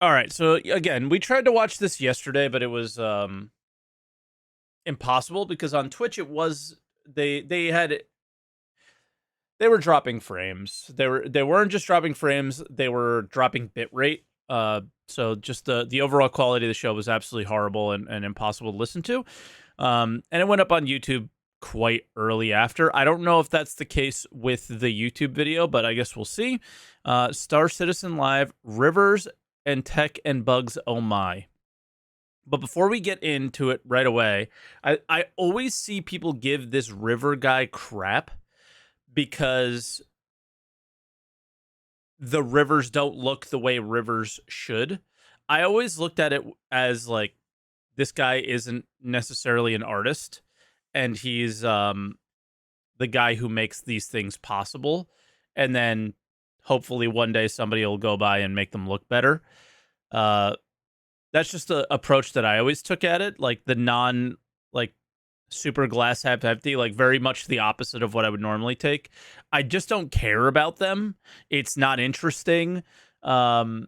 All right. So again, we tried to watch this yesterday, but it was impossible because on Twitch it was they were dropping frames. They weren't just dropping frames, they were dropping bit rate. So just the overall quality of the show was absolutely horrible and impossible to listen to. And it went up on YouTube quite early after. I don't know if that's the case with the YouTube video, but I guess we'll see. Star Citizen Live, Rivers and Tech and Bugs, oh my. But before we get into it right away, I always see people give this River guy crap because the rivers don't look the way rivers should. I always looked at it as like, this guy isn't necessarily an artist, and he's the guy who makes these things possible. And then hopefully one day somebody will go by and make them look better. That's just the approach that I always took at it. Like the non, like super glass half empty, like very much the opposite of what I would normally take. I just don't care about them. It's not interesting. Because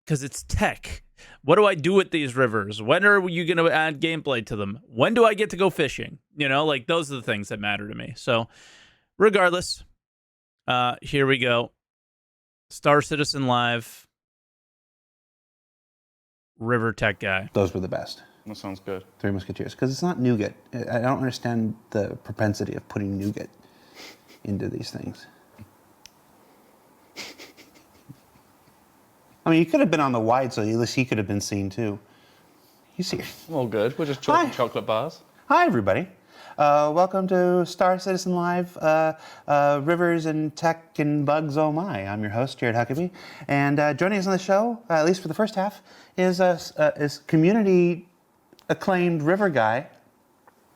it's tech. What do I do with these rivers? When are you going to add gameplay to them? When do I get to go fishing? You know, like those are the things that matter to me. So regardless, here we go. Star Citizen Live. River Tech guy. Those were the best. That sounds good. Three Musketeers. Because it's not nougat. I don't understand the propensity of putting nougat into these things. I mean, you could have been on the wide, so at least he could have been seen too. You see? All good. We're just chocolate bars. Hi, everybody. Welcome to Star Citizen Live, Rivers and Tech and Bugs, oh my. I'm your host, Jared Huckabee. And joining us on the show, at least for the first half, is community acclaimed River Guy.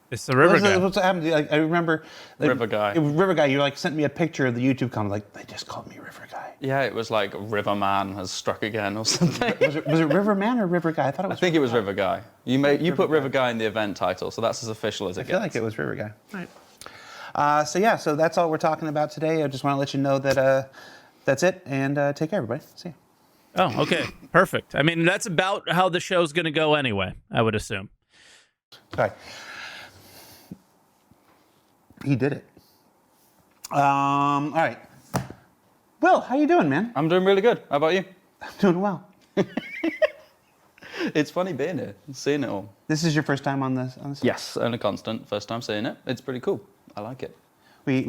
It's the River guy. What's happened? I remember... River Guy. River Guy, you like sent me a picture of the YouTube comment, like, they just called me River Guy. Yeah, it was like River Man has struck again or something. Was it River Man or River Guy? I thought it was. I think it was River Guy. You put River Guy in the event title, so that's as official as it gets. I feel like it was River Guy. Right. So that's all we're talking about today. I just want to let you know that that's it, and take care, everybody. See you. Oh, okay. Perfect. I mean, that's about how the show's going to go anyway, I would assume. Sorry. He did it. All right. Will, how you doing, man? I'm doing really good. How about you? I'm doing well. It's funny being here, seeing it all. This is your first time on this? Yes, only constant. First time seeing it. It's pretty cool. I like it. We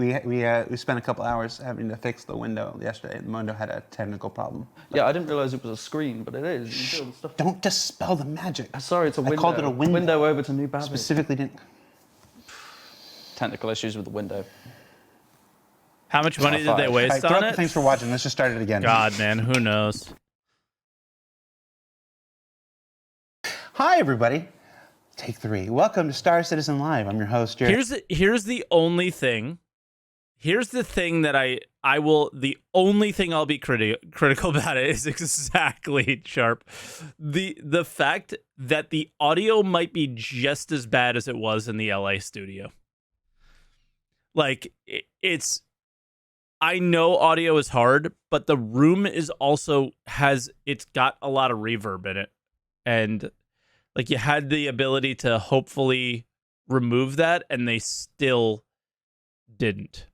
spent a couple hours having to fix the window yesterday. The window had a technical problem. Yeah, I didn't realize it was a screen, but it is. You can feel the stuff. Don't dispel the magic. Sorry, it's a window. I called it a window. Window over to New Babbage. Specifically didn't. Technical issues with the window. How much money did they waste on it? Thanks for watching. Let's just start it again. God, man, who knows? Hi, everybody. Take three. Welcome to Star Citizen Live. I'm your host, Jared. Here's the only thing. Here's the thing that I will. The only thing I'll be critical about it is exactly Sharp. The fact that the audio might be just as bad as it was in the LA studio. Like it's. I know audio is hard, but the room is also it's got a lot of reverb in it. And like you had the ability to hopefully remove that, and they still didn't.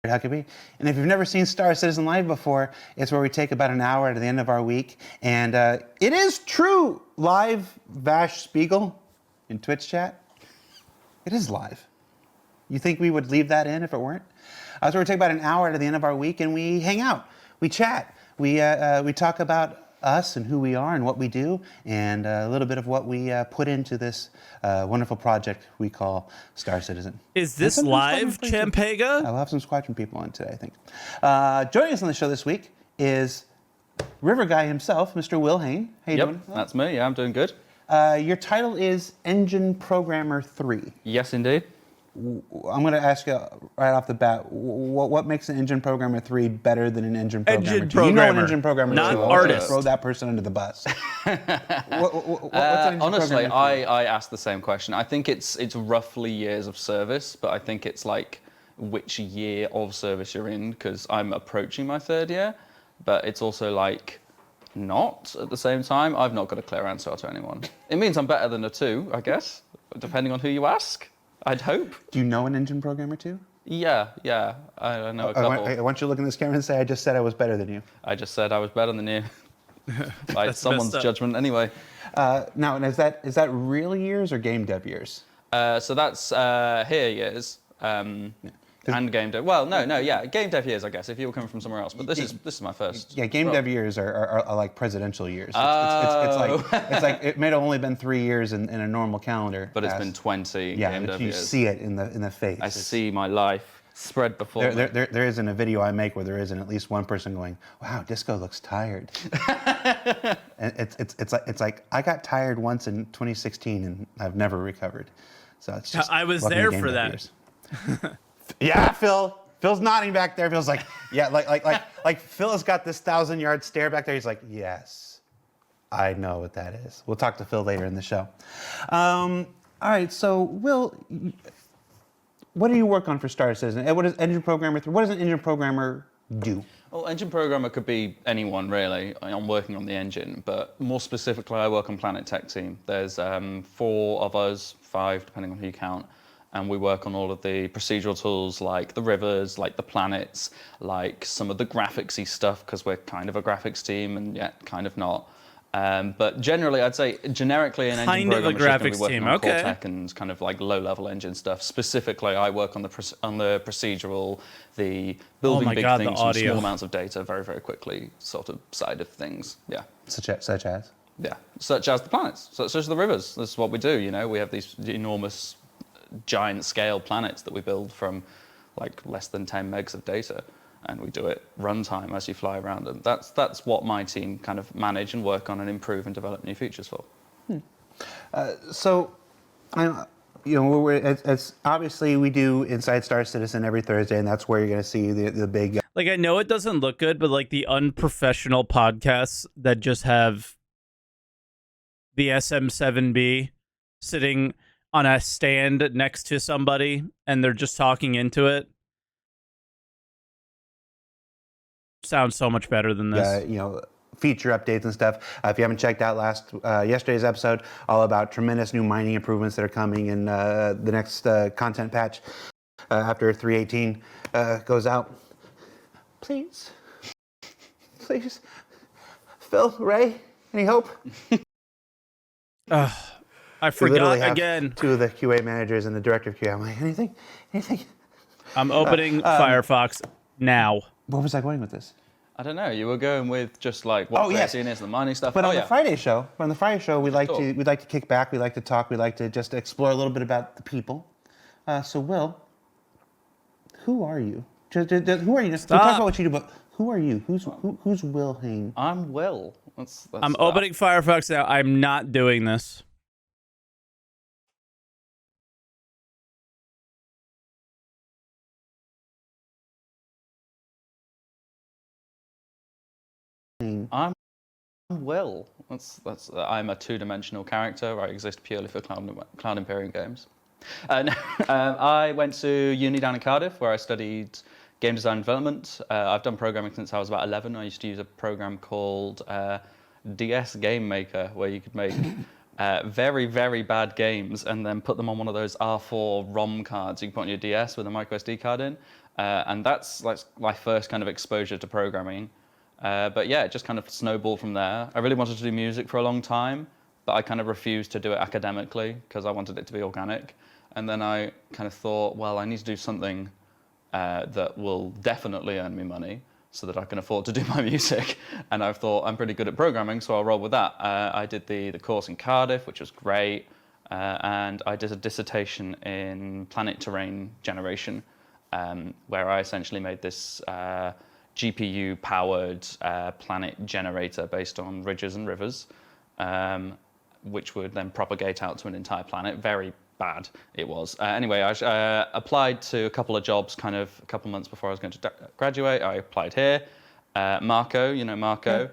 Huckabee. And if you've never seen Star Citizen Live before, it's where we take about an hour at the end of our week. And it is true, live Vash Spiegel in Twitch chat. It is live. You think we would leave that in if it weren't? So we take about an hour at the end of our week, and we hang out, we chat, we talk about us and who we are and what we do, and a little bit of what we put into this wonderful project we call Star Citizen. Is this live, Champega? I'll have some Squadron people on today, I think. Joining us on the show this week is River Guy himself, Mr. Will Hain. How you doing? That's me. Yeah, I'm doing good. Your title is Engine Programmer 3. Yes, indeed. I'm going to ask you right off the bat, what makes an Engine Programmer 3 better than an Engine Programmer 2? You know an Engine Programmer 2. Not artist. Throw that person under the bus. Honestly, I asked the same question. I think it's roughly years of service, but I think it's like which year of service you're in, because I'm approaching my third year, but it's also like not at the same time. I've not got a clear answer to anyone. It means I'm better than a 2, I guess, depending on who you ask. I'd hope. Do you know an engine programmer too? Yeah, I know a couple. I want you to look in this camera and say, I just said I was better than you. I just said I was better than you. By someone's messed up. judgment anyway. Now, and is that real years or game dev years? So that's here years. And game dev. Well, yeah, game dev years, I guess, if you were coming from somewhere else. But this is my first. Yeah, game dev years are like presidential years. It's like it may have only been 3 years in a normal calendar. But it's been 20 yeah, game but dev you years. see it in the face. I see my life spread before me. There isn't a video I make where there isn't at least one person going, "Wow, Disco looks tired." And it's like I got tired once in 2016 and I've never recovered. So it's just I was welcome to there game for dev that. years. Yeah, Phil. Phil's nodding back there. Phil's like, yeah, like Phil has got this 1,000-yard stare back there. He's like, yes, I know what that is. We'll talk to Phil later in the show. All right, so Will, what do you work on for Star Citizen? And what does engine programmer? What does an engine programmer do? Well, engine programmer could be anyone really. I'm working on the engine, but more specifically, I work on Planet Tech team. There's 4 of us, 5 depending on who you count. And we work on all of the procedural tools like the rivers, like the planets, like some of the graphicsy stuff, because we're kind of a graphics team and yet kind of not. But generally, I'd say generically an engine programmer is going to be working on core tech and kind of like low-level engine stuff. Specifically, I work on the procedural, the building big things from small amounts of data very, very quickly sort of side of things. Yeah. Such as? Yeah, such as the planets, such as the rivers. This is what we do, you know. We have these enormous giant scale planets that we build from like less than 10 megs of data, and we do it runtime as you fly around them. That's what my team kind of manage and work on and improve and develop new features for. So, it's obviously we do Inside Star Citizen every Thursday, and that's where you're going to see the big. Like, I know it doesn't look good, but like the unprofessional podcasts that just have the SM7B sitting on a stand next to somebody and they're just talking into it. Sounds so much better than this. Feature updates and stuff. If you haven't checked out yesterday's episode, all about tremendous new mining improvements that are coming in the next content patch after 3.18 goes out. Please, Phil, Ray, any hope? I forgot again. 2 of the QA managers and the director of QA. I'm like, anything? I'm opening Firefox now. Where was I going with this? I don't know. You were going with just like what creatine is, the mining stuff. But on the Friday show, we like to kick back. We like to talk. We like to just explore a little bit about the people. So Will, who are you? Who are you? We'll talk about what you do, but who are you? Who's Will Hain? I'm Will. That's I'm opening Firefox now. I'm not doing this. I'm Will. I'm a 2-dimensional character. I exist purely for Cloud Imperium games. I went to uni down in Cardiff where I studied game design and development. I've done programming since I was about 11. I used to use a program called DS Game Maker where you could make very, very bad games and then put them on one of those R4 ROM cards you can put on your DS with a micro SD card in. And that's like my first kind of exposure to programming. But yeah, it just kind of snowballed from there. I really wanted to do music for a long time, but I kind of refused to do it academically because I wanted it to be organic. And then I kind of thought, well, I need to do something that will definitely earn me money so that I can afford to do my music. And I thought, I'm pretty good at programming, so I'll roll with that. I did the course in Cardiff, which was great. And I did a dissertation in planet terrain generation, where I essentially made this GPU-powered planet generator based on ridges and rivers, which would then propagate out to an entire planet. Very bad it was. Anyway, I applied to a couple of jobs kind of a couple months before I was going to graduate. I applied here. Marco, you know Marco,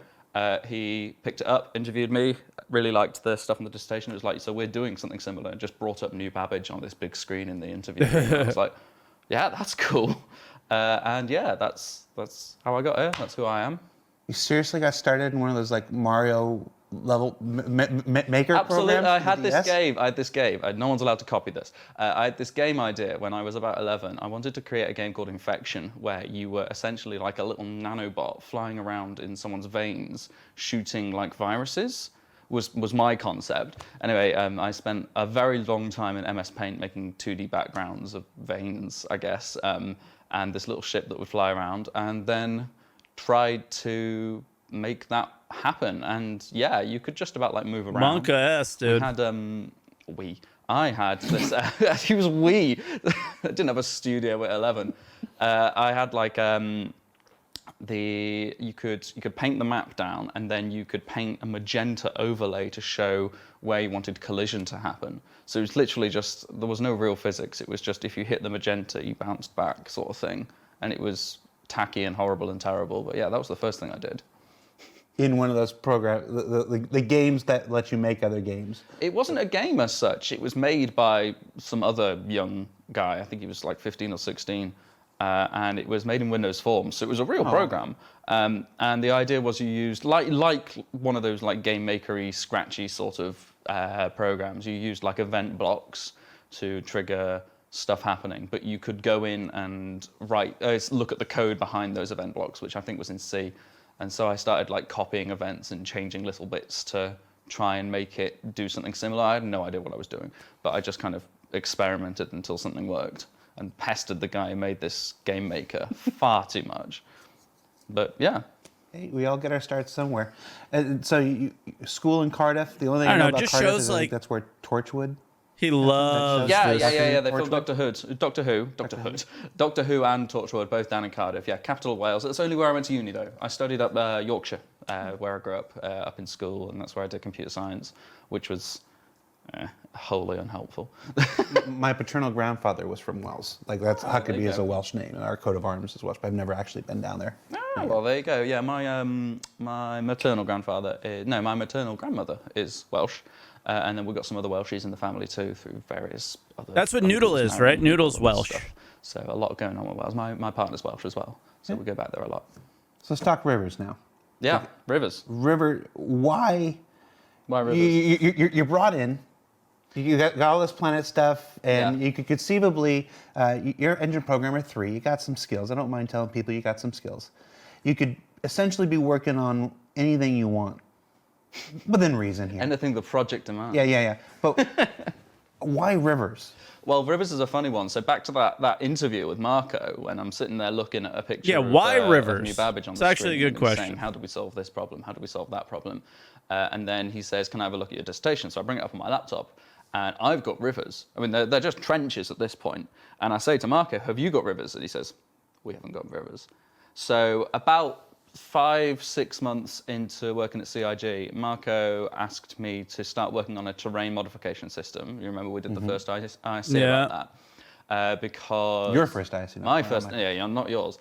he picked it up, interviewed me, really liked the stuff in the dissertation. It was like, so we're doing something similar, and just brought up New Babbage on this big screen in the interview. I was like, yeah, that's cool. And yeah, that's how I got here. That's who I am. You seriously got started in one of those like Mario level maker Absolutely, programs? I for had the this DS? game. I had this game. No one's allowed to copy this. I had this game idea when I was about 11. I wanted to create a game called Infection, where you were essentially like a little nanobot flying around in someone's veins, shooting like viruses. Was my concept. Anyway, I spent a very long time in MS Paint making 2D backgrounds of veins, I guess, and this little ship that would fly around, and then tried to make that happen. And yeah, you could just about like move around. Monka ass, dude. I had this. He was we. I didn't have a studio at 11. I had like you could paint the map down, and then you could paint a magenta overlay to show where you wanted collision to happen. So it was literally just, there was no real physics. It was just if you hit the magenta, you bounced back, sort of thing. And it was tacky and horrible and terrible. But yeah, that was the first thing I did. In one of those programs, the games that let you make other games. It wasn't a game as such. It was made by some other young guy. I think he was like 15 or 16. And it was made in Windows Forms, so it was a real program. And the idea was you used, like one of those like game makery, scratchy sort of programs, you used like event blocks to trigger stuff happening, but you could go in and look at the code behind those event blocks, which I think was in C. And so I started like copying events and changing little bits to try and make it do something similar. I had no idea what I was doing, but I just kind of experimented until something worked. And pestered the guy who made this game maker far too much. But yeah. Hey, we all get our starts somewhere. So school in Cardiff, the only thing I I don't know know, about just Cardiff shows is I think like- that's where Torchwood. He loves Yeah, this. They filmed Torchwood? Doctor Who and Torchwood, both down in Cardiff. Yeah, capital of Wales. That's only where I went to uni though. I studied up Yorkshire, where I grew up in school, and that's where I did computer science, which was wholly unhelpful. My paternal grandfather was from Wales. Like that's Huckabee is a Welsh name, and our coat of arms is Welsh. But I've never actually been down there. Oh, well, there you go. Yeah, my maternal grandmother is Welsh, and then we've got some other Welshies in the family too through various other. That's what Noodle uncles is, now right? and Noodle's all that Welsh. stuff. So a lot going on with Wales. My partner's Welsh as well, so we go back there a lot. So let's talk rivers now. Yeah, rivers. Why Rivers? you're brought in? You got all this Planet stuff, and you could conceivably, you're engine programmer 3, you got some skills. I don't mind telling people you got some skills. You could essentially be working on anything you want, within reason here. Anything the project demands. Yeah. But why rivers? Well, rivers is a funny one. So back to that interview with Marco, when I'm sitting there looking at a picture why of rivers? New Babbage on It's the actually a screen good and question. saying, how do we solve this problem? How do we solve that problem? And then he says, can I have a look at your dissertation? So I bring it up on my laptop, and I've got rivers. I mean, they're just trenches at this point. And I say to Marco, have you got rivers? And he says, we haven't got rivers. So about 5-6 months into working at CIG, Marco asked me to start working on a terrain modification system. You remember we did the first IC about that. Because Your first IC. my first, not yours.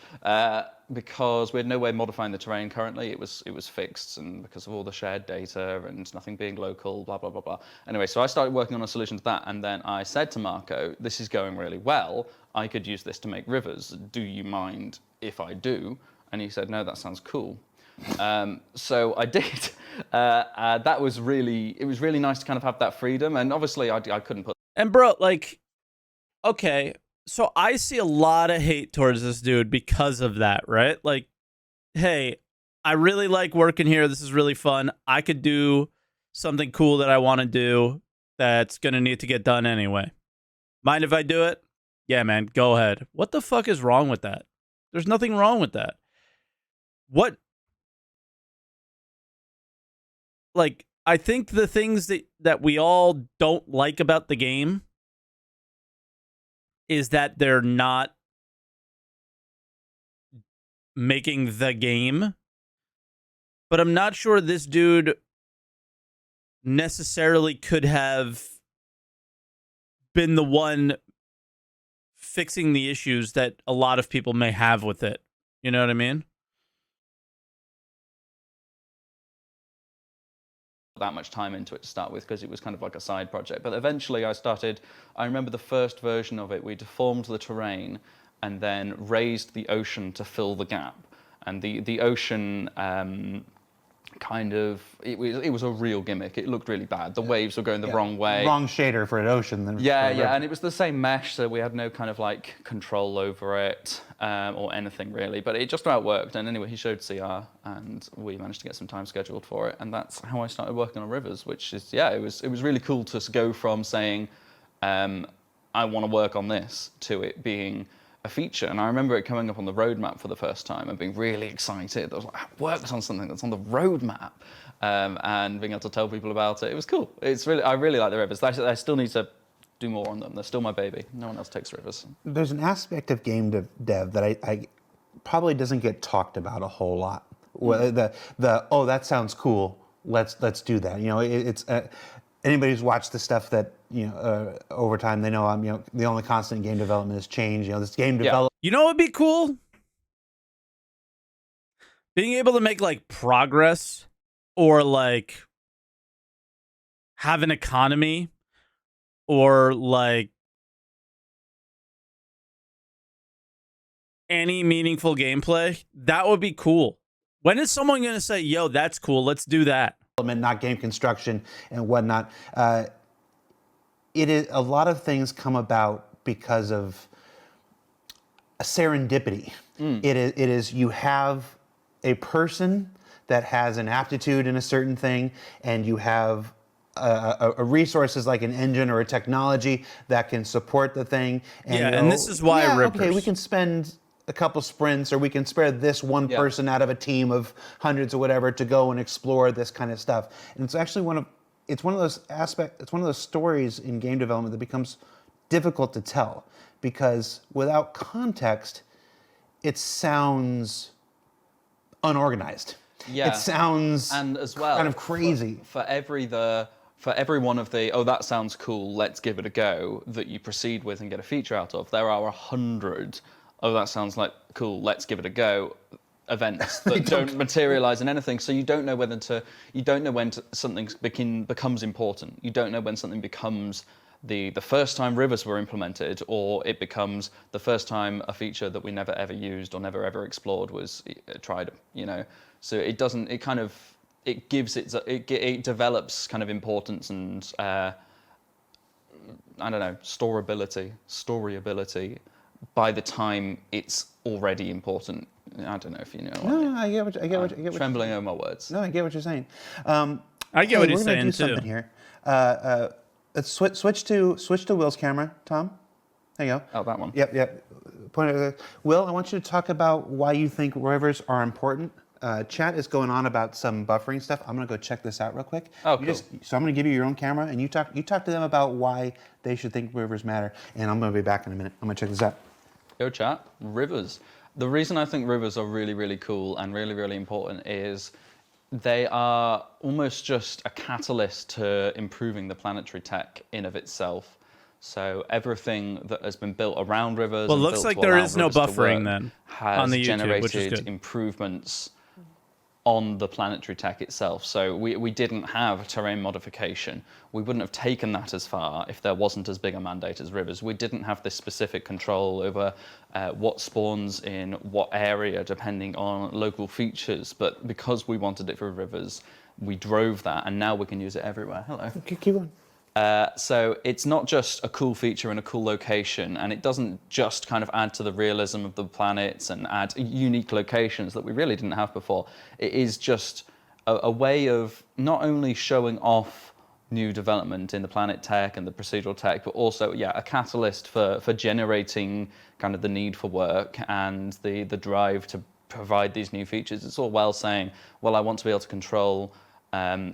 Because we had no way of modifying the terrain currently. It was fixed, and because of all the shared data and nothing being local, blah, blah, blah, blah. Anyway, so I started working on a solution to that, and then I said to Marco, this is going really well. I could use this to make rivers. Do you mind if I do? And he said, no, that sounds cool. So I did. It was really nice to kind of have that freedom, and obviously I couldn't put. And bro, like, okay, so I see a lot of hate towards this dude because of that, right? Like, hey, I really like working here. This is really fun. I could do something cool that I want to do that's going to need to get done anyway. Mind if I do it? Yeah, man, go ahead. What the fuck is wrong with that? There's nothing wrong with that. What? Like, I think the things that we all don't like about the game is that they're not making the game. But I'm not sure this dude necessarily could have been the one fixing the issues that a lot of people may have with it. You know what I mean? That much time into it to start with, because it was kind of like a side project. But eventually I remember the first version of it, we deformed the terrain and then raised the ocean to fill the gap. and the ocean kind of it was a real gimmick. It looked really bad. The waves were going the wrong way. Wrong shader for an ocean. Than Yeah, for a yeah, river. and it was the same mesh, so we had no kind of like control over it or anything really. But it just about worked. And anyway, he showed CR, and we managed to get some time scheduled for it. And that's how I started working on Rivers, which is it was really cool to go from saying I want to work on this to it being a feature. And I remember it coming up on the roadmap for the first time and being really excited. I was like, I worked on something that's on the roadmap, and being able to tell people about it. It was cool. I really like the Rivers. I still need to do more on them. They're still my baby. No one else takes Rivers. There's an aspect of game dev that I probably doesn't get talked about a whole lot. Oh, that sounds cool. Let's do that. It's anybody who's watched the stuff that over time, they know I'm the only constant in game development is change. This game development. You know what would be cool? Being able to make like progress or like have an economy or like any meaningful gameplay. That would be cool. When is someone going to say, yo, that's cool, let's do that? Not game construction and whatnot. It is a lot of things come about because of a serendipity. It is you have a person that has an aptitude in a certain thing, and you have a resources like an engine or a technology that can support the thing. And and this is why Rippers. Okay, we can spend a couple sprints, or we can spare this one person out of a team of hundreds or whatever to go and explore this kind of stuff. And it's actually one of those stories in game development that becomes difficult to tell, because without context, it sounds unorganized. Yeah. It sounds and as well kind of crazy. For every one of the, oh, that sounds cool, let's give it a go, that you proceed with and get a feature out of, there are 100, oh, that sounds like cool, let's give it a go, events that don't materialize in anything. So you don't know when something becomes important. You don't know when something becomes the first time Rivers were implemented, or it becomes the first time a feature that we never ever used or never ever explored was tried. So it doesn't. It kind of it develops kind of importance and I don't know, storyability by the time it's already important. I don't know if you know. No, I get what Trembling over my words. No, I get what you're saying. I get what he's saying do too. Something here. Let's switch to Will's camera, Tom. There you go. Oh, that one. Yep. Point it. Will, I want you to talk about why you think rivers are important. Chat is going on about some buffering stuff. I'm gonna go check this out real quick. Oh, cool. So I'm gonna give you your own camera, and you talk to them about why they should think rivers matter. And I'm gonna be back in a minute. I'm gonna check this out. Go chat. Rivers. The reason I think rivers are really, really cool and really, really important is they are almost just a catalyst to improving the planetary tech in of itself. So everything that has been built around rivers, well, it looks like there is no buffering then on the YouTube, which is generated good. improvements on the planetary tech itself. So we didn't have terrain modification. We wouldn't have taken that as far if there wasn't as big a mandate as rivers. We didn't have this specific control over what spawns in what area depending on local features. But because we wanted it for rivers, we drove that, and now we can use it everywhere. Hello. Keep going. So it's not just a cool feature in a cool location, and it doesn't just kind of add to the realism of the planets and add unique locations that we really didn't have before. It is just a way of not only showing off new development in the planet tech and the procedural tech, but also, a catalyst for generating kind of the need for work and the drive to provide these new features. It's all well saying, well, I want to be able to control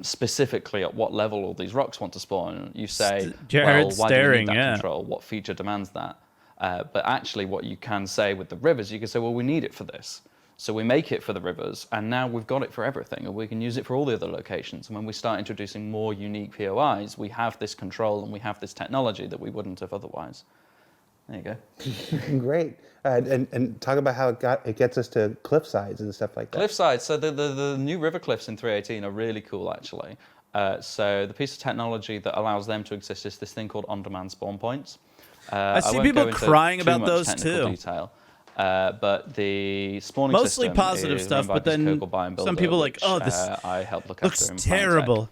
specifically at what level all these rocks want to spawn. You say, well, why do we need that control? What feature demands that? But actually what you can say with the rivers, you can say, well, we need it for this. So we make it for the rivers, and now we've got it for everything, and we can use it for all the other locations. And when we start introducing more unique POIs, we have this control and we have this technology that we wouldn't have otherwise. There you go. Great. And talk about how it gets us to cliff sides and stuff like that. Cliff sides. So the new river cliffs in 3.18 are really cool, actually. So the piece of technology that allows them to exist is this thing called on-demand spawn points. I see people crying about those too. Detail. But the spawning Mostly system positive is stuff, run by but this then Coco Buy and some Builder, people are like, which, "Oh, this I help look looks after in Planet Tech. terrible."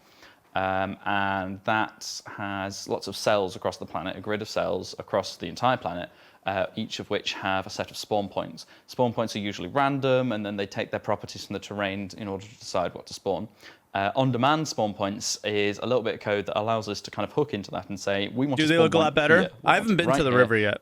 And that has lots of cells across the planet, a grid of cells across the entire planet, each of which have a set of spawn points. Spawn points are usually random, and then they take their properties from the terrain in order to decide what to spawn. On-demand spawn points is a little bit of code that allows us to kind of hook into that and say, we want Do to they spawn look a one lot better? here. I haven't been to the here. river yet.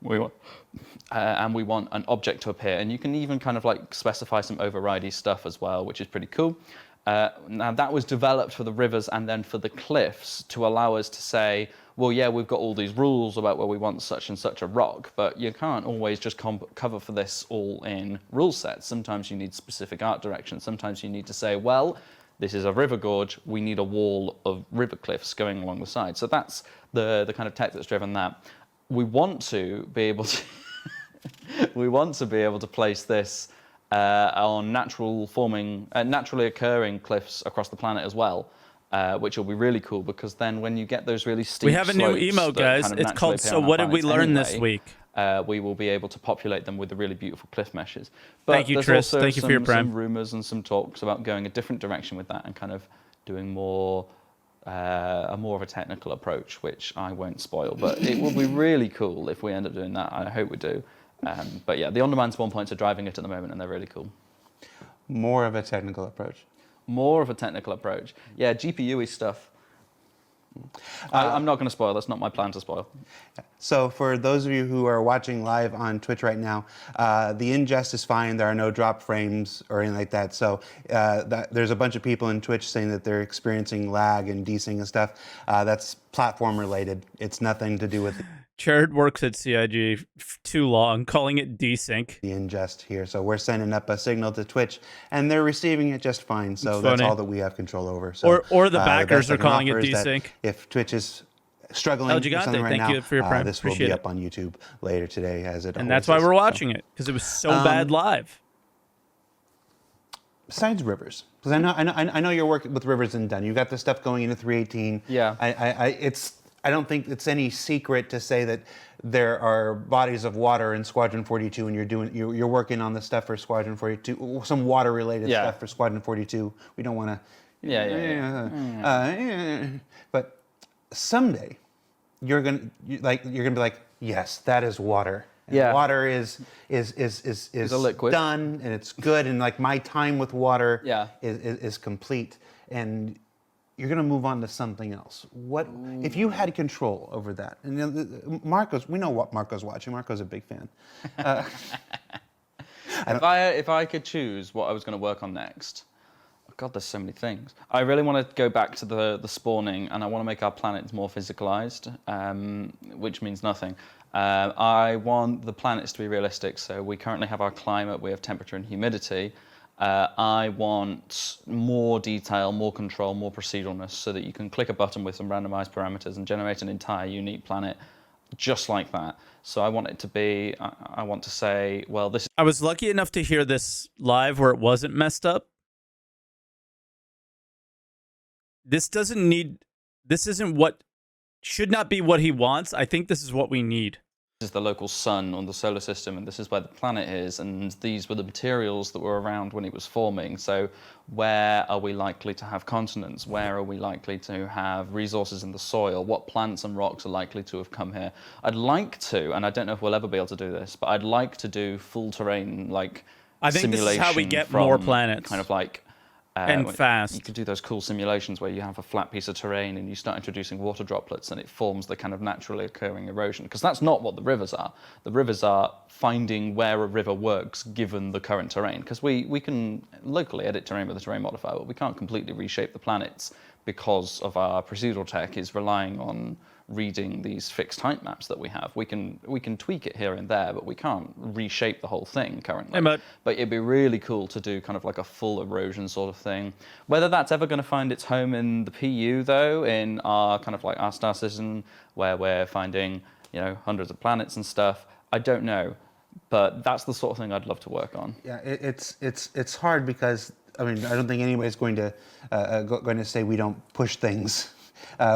And we want an object to appear. And you can even kind of like specify some overridey stuff as well, which is pretty cool. Now that was developed for the rivers and then for the cliffs to allow us to say, well, yeah, we've got all these rules about where we want such and such a rock, but you can't always just cover for this all in rule sets. Sometimes you need specific art direction. Sometimes you need to say, well, this is a river gorge. We need a wall of river cliffs going along the side. So that's the kind of tech that's driven that. We want to be able to we want to be able to place this on naturally occurring cliffs across the planet as well, which will be really cool because then when you get those really steep We have a new slopes emote, that guys. kind of It's naturally called appear "So on our What Did We planets Learn This anyway, Week?" We will be able to populate them with the really beautiful cliff meshes. But Thank you, there's Tris. also Thank you for your prime. some rumors and some talks about going a different direction with that and kind of doing more of a technical approach, which I won't spoil. But it will be really cool if we end up doing that. I hope we do. But yeah, the on-demand spawn points are driving it at the moment, and they're really cool. More of a technical approach. More of a technical approach. Yeah, GPU-y stuff. I'm not going to spoil. That's not my plan to spoil. So for those of you who are watching live on Twitch right now, the ingest is fine. There are no drop frames or anything like that. So there's a bunch of people in Twitch saying that they're experiencing lag and desync and stuff. That's platform related. It's nothing to do with Jared works at CIG too long, calling it desync. the ingest here. So we're sending up a signal to Twitch, and they're receiving it just fine. So It's that's funny. all that we have control over. So, Or the backers best I are can calling it offer is that desync. if Twitch is struggling El with Gigante, something right thank now, you for your prime. this will Appreciate be it. up on YouTube later today, as it And always that's why is. we're So, watching it, because it was so bad live. besides rivers, because I know you're working with rivers and done. You got the stuff going into 318. Yeah. I don't think it's any secret to say that there are bodies of water in Squadron 42, and you're working on the stuff for Squadron 42, some water related Yeah. stuff for Squadron 42. We don't want to. Yeah. But someday, you're gonna be like, yes, that is water. And Yeah. water is a liquid. done, and it's good, and like my time with water Yeah. is complete, and you're gonna move on to something else. What if you had control over that? And Marco's, we know what Marco's watching. Marco's a big fan. If I could choose what I was going to work on next, oh God, there's so many things. I really want to go back to the spawning, and I want to make our planets more physicalized, which means nothing. I want the planets to be realistic. So we currently have our climate, we have temperature and humidity. I want more detail, more control, more proceduralness, so that you can click a button with some randomized parameters and generate an entire unique planet just like that. So I want it to be, I want to say, well, this I was lucky enough to hear this live where it wasn't messed up. This isn't what, should not be what he wants. I think this is what we need. is the local sun on the solar system, and this is where the planet is, and these were the materials that were around when it was forming. So where are we likely to have continents? Where are we likely to have resources in the soil? What plants and rocks are likely to have come here? I'd like to, and I don't know if we'll ever be able to do this, but I'd like to do full terrain, like I think this is how we simulation get from more planets. kind of like And fast. You could do those cool simulations where you have a flat piece of terrain and you start introducing water droplets and it forms the kind of naturally occurring erosion. Because that's not what the rivers are. The rivers are finding where a river works given the current terrain. Because we can locally edit terrain with a terrain modifier, but we can't completely reshape the planets because of our procedural tech is relying on reading these fixed height maps that we have. We can tweak it here and there, but we can't reshape the whole thing currently. Hey, but it'd be really cool to do kind of like a full erosion sort of thing. Whether that's ever going to find its home in the PU though, in our kind of like our star system where we're finding, you know, hundreds of planets and stuff, I don't know. But that's the sort of thing I'd love to work on. Yeah, it's hard because I mean I don't think anybody's going to say we don't push things.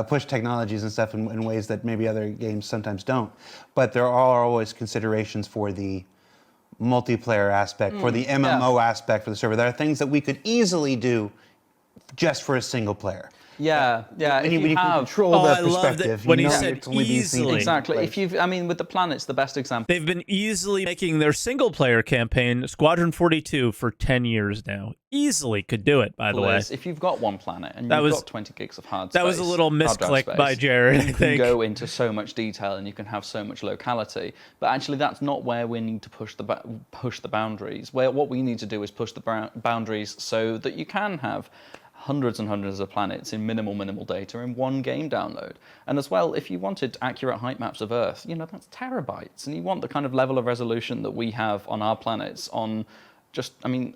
Push technologies and stuff in ways that maybe other games sometimes don't. But there are always considerations for the multiplayer aspect, for the MMO aspect for the server. There are things that we could easily do just for a single player. Yeah. When If you you can have control Oh, the I love that perspective. when you he know said it's only these things easily. taking exactly. place. If you've, I mean, with the planets, the best example. They've been easily making their single player campaign Squadron 42 for 10 years now. Easily could do it, by the way. Is if you've got one planet and That you've was- got 20 gigs of hard That space, was a little hard drive misclick by space, Jared, I you can think. go into so much detail and you can have so much locality. But actually, that's not where we need to push the boundaries. What we need to do is push the boundaries so that you can have hundreds and hundreds of planets in minimal data in one game download. And as well, if you wanted accurate height maps of Earth, that's terabytes. And you want the kind of level of resolution that we have on our planets on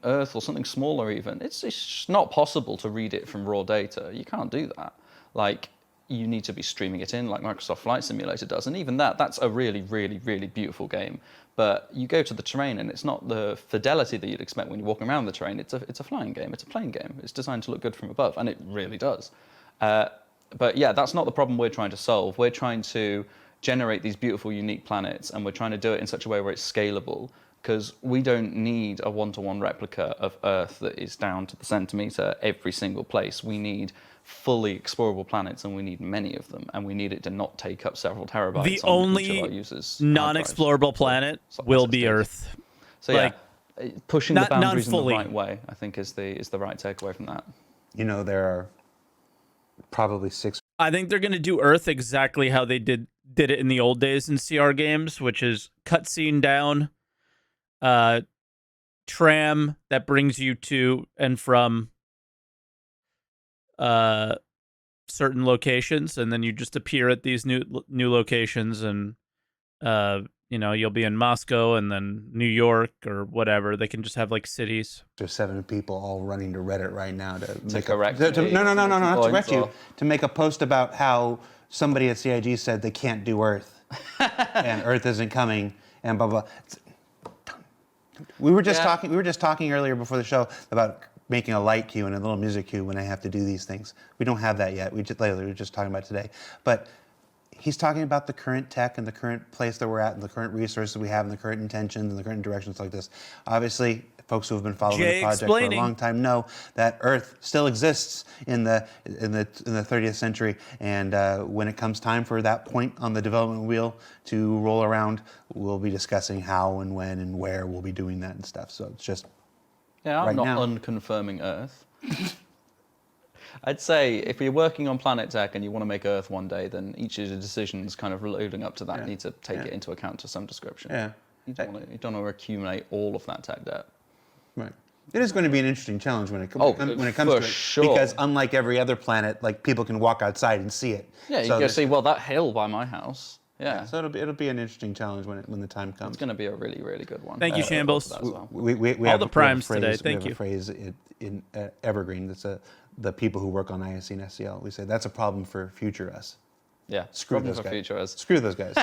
Earth or something smaller even. It's just not possible to read it from raw data. You can't do that. You need to be streaming it in like Microsoft Flight Simulator does. And even that's a really, really, really beautiful game. But you go to the terrain and it's not the fidelity that you'd expect when you're walking around the terrain. It's a flying game. It's a plane game. It's designed to look good from above, and it really does. But yeah, that's not the problem we're trying to solve. We're trying to generate these beautiful, unique planets, and we're trying to do it in such a way where it's scalable, because we don't need a one-to-one replica of Earth that is down to the centimeter every single place. We need fully explorable planets, and we need many of them, and we need it to not take up several terabytes The on each of only our users' non-explorable planet will be SSDs. Earth. So yeah, pushing the not boundaries in the fully. right way, I think, is the right takeaway from that. There are probably 6 I think they're going to do Earth exactly how they did it in the old days in CR games, which is cutscene down, tram that brings you to and from certain locations, and then you just appear at these new locations, and you'll be in Moscow and then New York or whatever. They can just have like cities. There's 7 people all running to Reddit right now to make correct a me, no, not to points, correct you, or- to make a post about how somebody at CIG said they can't do Earth and Earth isn't coming and blah blah. We were just talking. We were just talking earlier before the show about making a light cue and a little music cue when I have to do these things. We don't have that yet. We were just talking about it today, but. He's talking about the current tech and the current place that we're at and the current resources we have and the current intentions and the current directions like this. Obviously, folks who have been following the project for a long time know that Earth still exists in the 30th century, and when it comes time for that point on the development wheel to roll around, we'll be discussing how and when and where we'll be doing that and stuff. So it's just I'm right not now. unconfirming Earth. I'd say if you're working on planet tech and you want to make Earth one day, then each of the decisions kind of leading up to that need to take it into account to some description. Yeah. You don't want to accumulate all of that tech debt. Right. It is going to be an interesting challenge when it comes for to it, sure. because unlike every other planet, like people can walk outside and see it. Yeah, you So go there's- see, well, that hill by my house. Yeah. So it'll be an interesting challenge when the time comes. It's going to be a really, really good one. Thank you, Shambles. That as well. We All have the we have a primes phrase- today. We Thank have you. a phrase in Evergreen that's the people who work on ISC and SCL. We say that's a problem for future us. Yeah, Screw problem those for guys. future us. Screw those guys.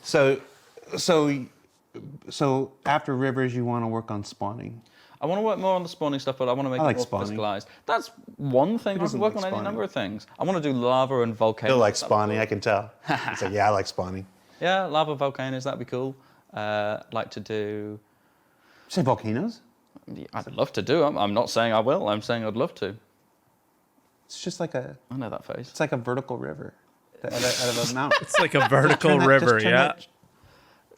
So after Rivers, you want to work on spawning. I want to work more on the spawning stuff, but I want to make I like it more spawning. physicalized. That's one thing. I can doesn't work like on any spawning? number of things. I want to do lava and volcanoes. Bill likes That'd be spawning, cool. I can tell. He's like, yeah, I like spawning. Yeah, lava volcanoes, that'd be cool. Like to do... Say volcanoes? I'd love to do them. I'm not saying I will. I'm saying I'd love to. It's just like I know that face. it's like a vertical river out of a mountain. It's like a vertical Turn that- river, just turn yeah. that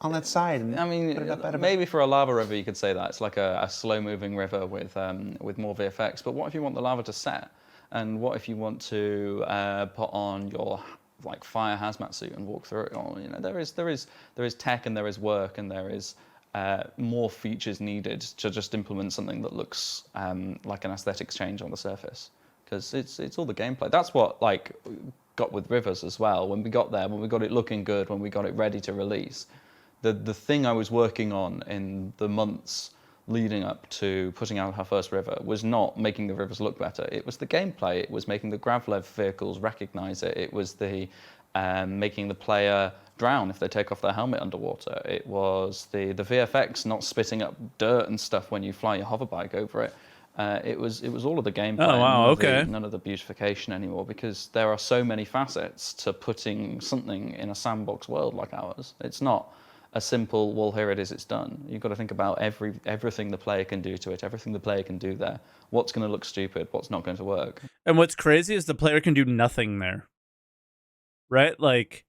on that side. And I mean, put it up out of maybe for a lava river you could say that. It's like a slow-moving river with more VFX. But what if you want the lava to set? And what if you want to put on your fire hazmat suit and walk through it? Or, there is tech and there is work and there is more features needed to just implement something that looks like an aesthetics change on the surface. Because it's all the gameplay. That's what got with Rivers as well. When we got there, when we got it looking good, when we got it ready to release, the thing I was working on in the months leading up to putting out our first river was not making the rivers look better. It was the gameplay. It was making the Gravlev vehicles recognize it. It was the making the player drown if they take off their helmet underwater. It was the VFX not spitting up dirt and stuff when you fly your hoverbike over it. It was all of the gameplay. Oh, wow, okay. None of the beautification anymore, because there are so many facets to putting something in a sandbox world like ours. It's not a simple, well, here it is, it's done. You've got to think about everything the player can do to it, everything the player can do there. What's going to look stupid, what's not going to work. And what's crazy is the player can do nothing there, right? Like,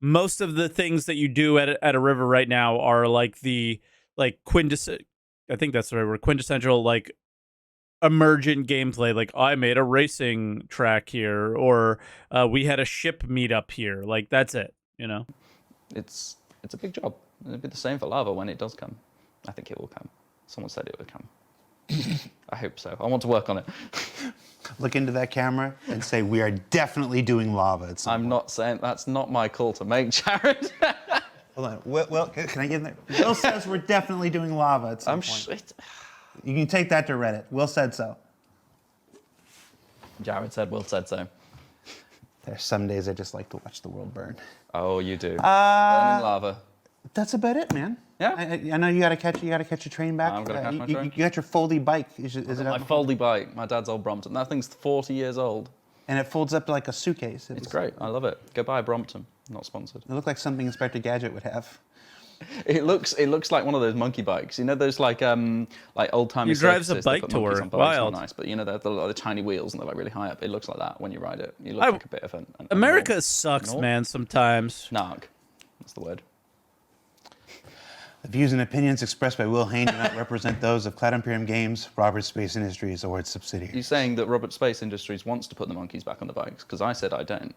most of the things that you do at a river right now are like the quintessential, I think that's the right word, quintessential like emergent gameplay. Like, I made a racing track here, or we had a ship meet up here. Like, that's it, you know? It's a big job. It'll be the same for lava when it does come. I think it will come. Someone said it would come. I hope so. I want to work on it. Look into that camera and say, we are definitely doing lava at some I'm point. not saying that's not my call to make, Jared. Hold on. Will, can I get in there? Will says we're definitely doing lava at some point. You can take that to Reddit. Will said so. Jared said, Will said so. There's some days I just like to watch the world burn. Oh, you do. Burning lava. That's about it, man. Yeah. I know you got to catch a train back. I'm gonna catch my train. You got your foldy bike. Is it My out? foldy bike, my dad's old Brompton. That thing's 40 years old. And it folds up like a suitcase. It's great. I love it. Go buy a Brompton. Not sponsored. It looked like something Inspector Gadget would have. It looks like one of those monkey bikes. You know those like old timey. He drives a bike to work. Wild. Nice, but you know they're the tiny wheels and they're like really high up. It looks like that when you ride it. You look like a bit of an America sucks, man. Sometimes. Narc. That's the word. The views and opinions expressed by Will Hain do not represent those of Cloud Imperium Games, Robert Space Industries, or its subsidiaries. You're saying that Robert Space Industries wants to put the monkeys back on the bikes because I said I don't.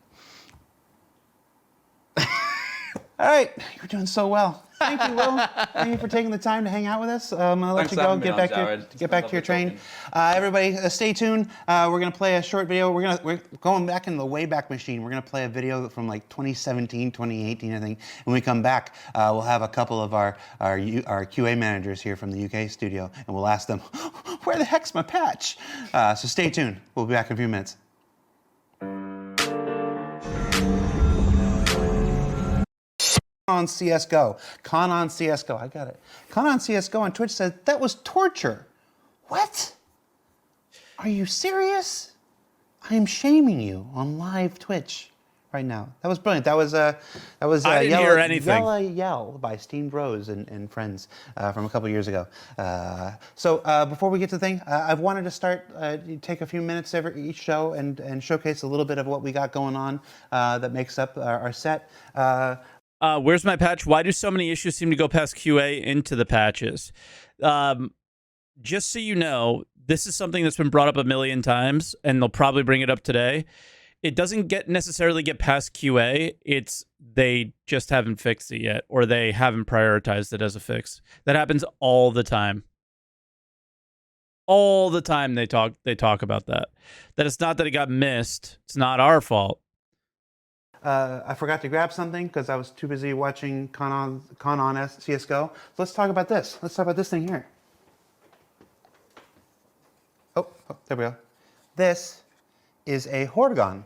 All right, you're doing so well. Thank you, Will. Thank you for taking the time to hang out with us. I'm gonna let Thanks you for go. having me Get on, back Jared. to get back to your train. Everybody, stay tuned. We're gonna play a short video. We're going back in the Wayback Machine. We're gonna play a video from like 2017, 2018, I think. When we come back, we'll have a couple of our QA managers here from the UK studio, and we'll ask them, "Where the heck's my patch?" So stay tuned. We'll be back in a few minutes. On CSGO. Con on CSGO. I got it. Con on CSGO on Twitch says that was torture. What? Are you serious? I am shaming you on live Twitch right now. That was brilliant. That was I didn't hear anything. Yella Yell by Steamed Rose and friends from a couple years ago. So before we get to the thing, I've wanted to start take a few minutes each show and showcase a little bit of what we got going on that makes up our set. Where's my patch? Why do so many issues seem to go past QA into the patches? Just so you know, this is something that's been brought up a million times, and they'll probably bring it up today. It doesn't necessarily get past QA. It's they just haven't fixed it yet, or they haven't prioritized it as a fix. That happens all the time. All the time they talk about that. That it's not that it got missed. It's not our fault. I forgot to grab something because I was too busy watching Con on CSGO. So let's talk about this. Let's talk about this thing here. Oh, there we go. This is a Horgon.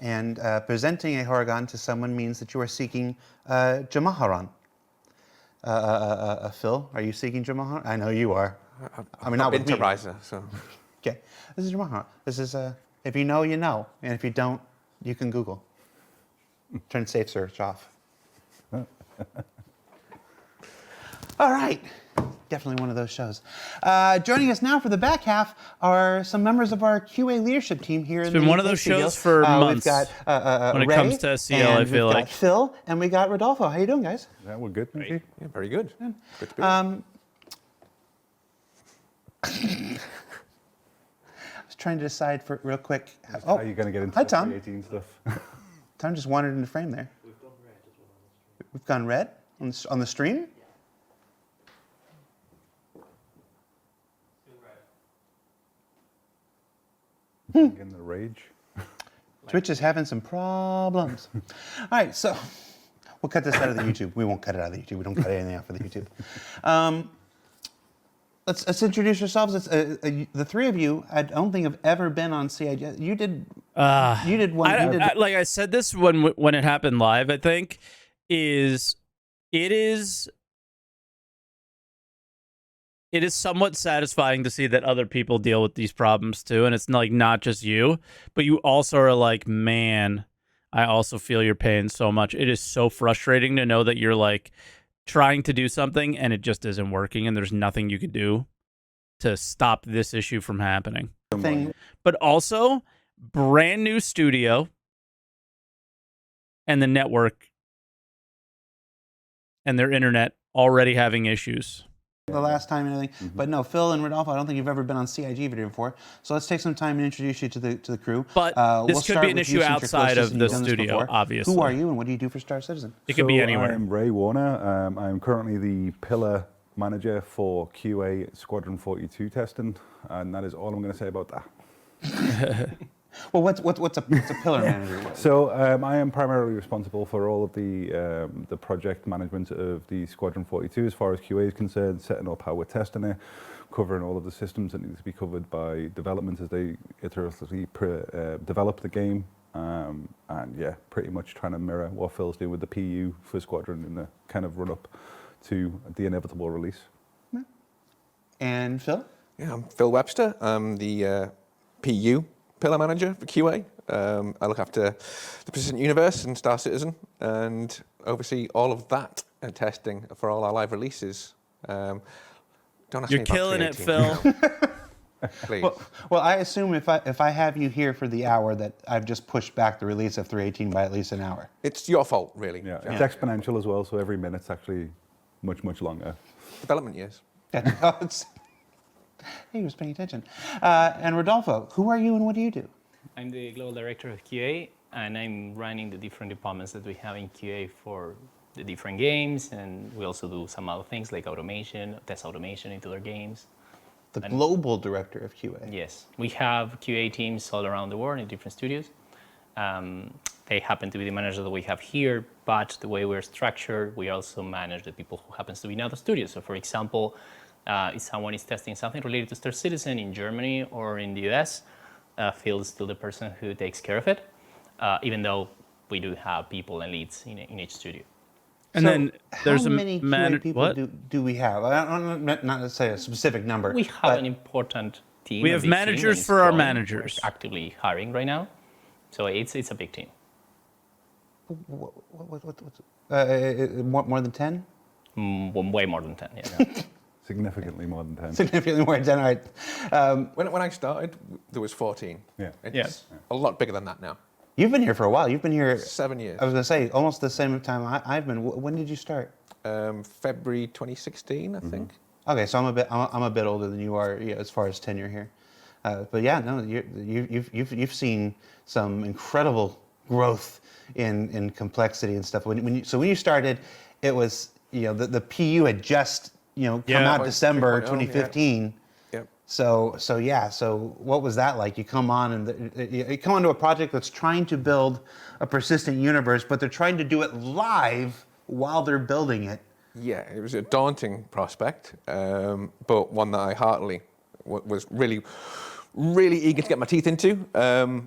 And presenting a Horgon to someone means that you are seeking Jamaharon. Phil, are you seeking Jamaharon? I know you are. I mean, not with me. Riser, so. Okay, this is Jamaharon. This is, if you know, you know. And if you don't, you can Google. Turn safe search off. All right. Definitely one of those shows. Joining us now for the back half are some members of our QA leadership team here. It's been one of those shows for months. We've got when it Ray, comes to SEL, I feel we've like got Phil, and we got Rodolfo. How you doing, guys? Yeah, we're good. Thank you. Yeah, very good. Good to be I was trying to decide for real quick. How are you going to get into hi, the Tom. 2018 stuff? Tom just wandered into frame there. We've gone red on the stream? In the rage. Twitch is having some problems. All right, so we'll cut this out of the YouTube. We won't cut it out of the YouTube. We don't cut anything out for the YouTube. Let's introduce yourselves. The three of you, I don't think have ever been on CIG. You did. You did one. Like I said this when it happened live. I think it is somewhat satisfying to see that other people deal with these problems too, and it's not just you, but you also are like, man, I also feel your pain so much. It is so frustrating to know that you're like trying to do something and it just isn't working, and there's nothing you can do to stop this issue from happening. But also, brand new studio and the network and their internet already having issues. The last time and everything. But no, Phil and Rodolfo, I don't think you've ever been on CIG video before. So let's take some time and introduce you to the crew. But this could be an issue outside of the studio, obviously. Who are you and what do you do for Star Citizen? It could be anywhere. I'm Ray Warner. I'm currently the pillar manager for QA Squadron 42 testing, and that is all I'm going to say about that. Well, what's a pillar manager? So I am primarily responsible for all of the project management of the Squadron 42 as far as QA is concerned, setting up how we're testing it, covering all of the systems that need to be covered by development as they iteratively develop the game, and yeah, pretty much trying to mirror what Phil's doing with the PU for Squadron in the kind of run up to the inevitable release. And Phil? Yeah, I'm Phil Webster. I'm the PU pillar manager for QA. I look after the Persistent Universe and Star Citizen and oversee all of that and testing for all our live releases. Don't ask You're me about killing it, 318. Phil. Please. Well, I assume if I have you here for the hour that I've just pushed back the release of 318 by at least an hour. It's your fault, really. Yeah, it's exponential as well, so every minute's actually much longer. Development years. He was paying attention. And Rodolfo, who are you and what do you do? I'm the Global Director of QA, and I'm running the different departments that we have in QA for the different games, and we also do some other things like automation, test automation into their games. The Global Director of QA. Yes, we have QA teams all around the world in different studios. They happen to be the managers that we have here, but the way we're structured, we also manage the people who happens to be in other studios. So for example, if someone is testing something related to Star Citizen in Germany or in the US, Phil is still the person who takes care of it, even though we do have people and leads in each studio. And then there's how many QA people what? do we have? Not necessarily a specific number. We have an important team. We a have big team, managers and it's for our growing. managers. We're actively hiring right now, so it's a big team. More than 10? Way more than 10. Yeah. Significantly more than 10. Significantly more than 10. All right. When I started, there was 14. Yeah. It's a lot bigger than that now. You've been here for a while. You've been here 7 years. I was going to say almost the same time I've been. When did you start? February 2016, I think. Okay, so I'm a bit older than you are as far as tenure here. But yeah, no, you've seen some incredible growth in complexity and stuff. When you started, it was the PU had just come out December 2015. Yep. So what was that like? You come on and you come onto a project that's trying to build a persistent universe, but they're trying to do it live while they're building it. Yeah, it was a daunting prospect, but one that I heartily was really eager to get my teeth into. I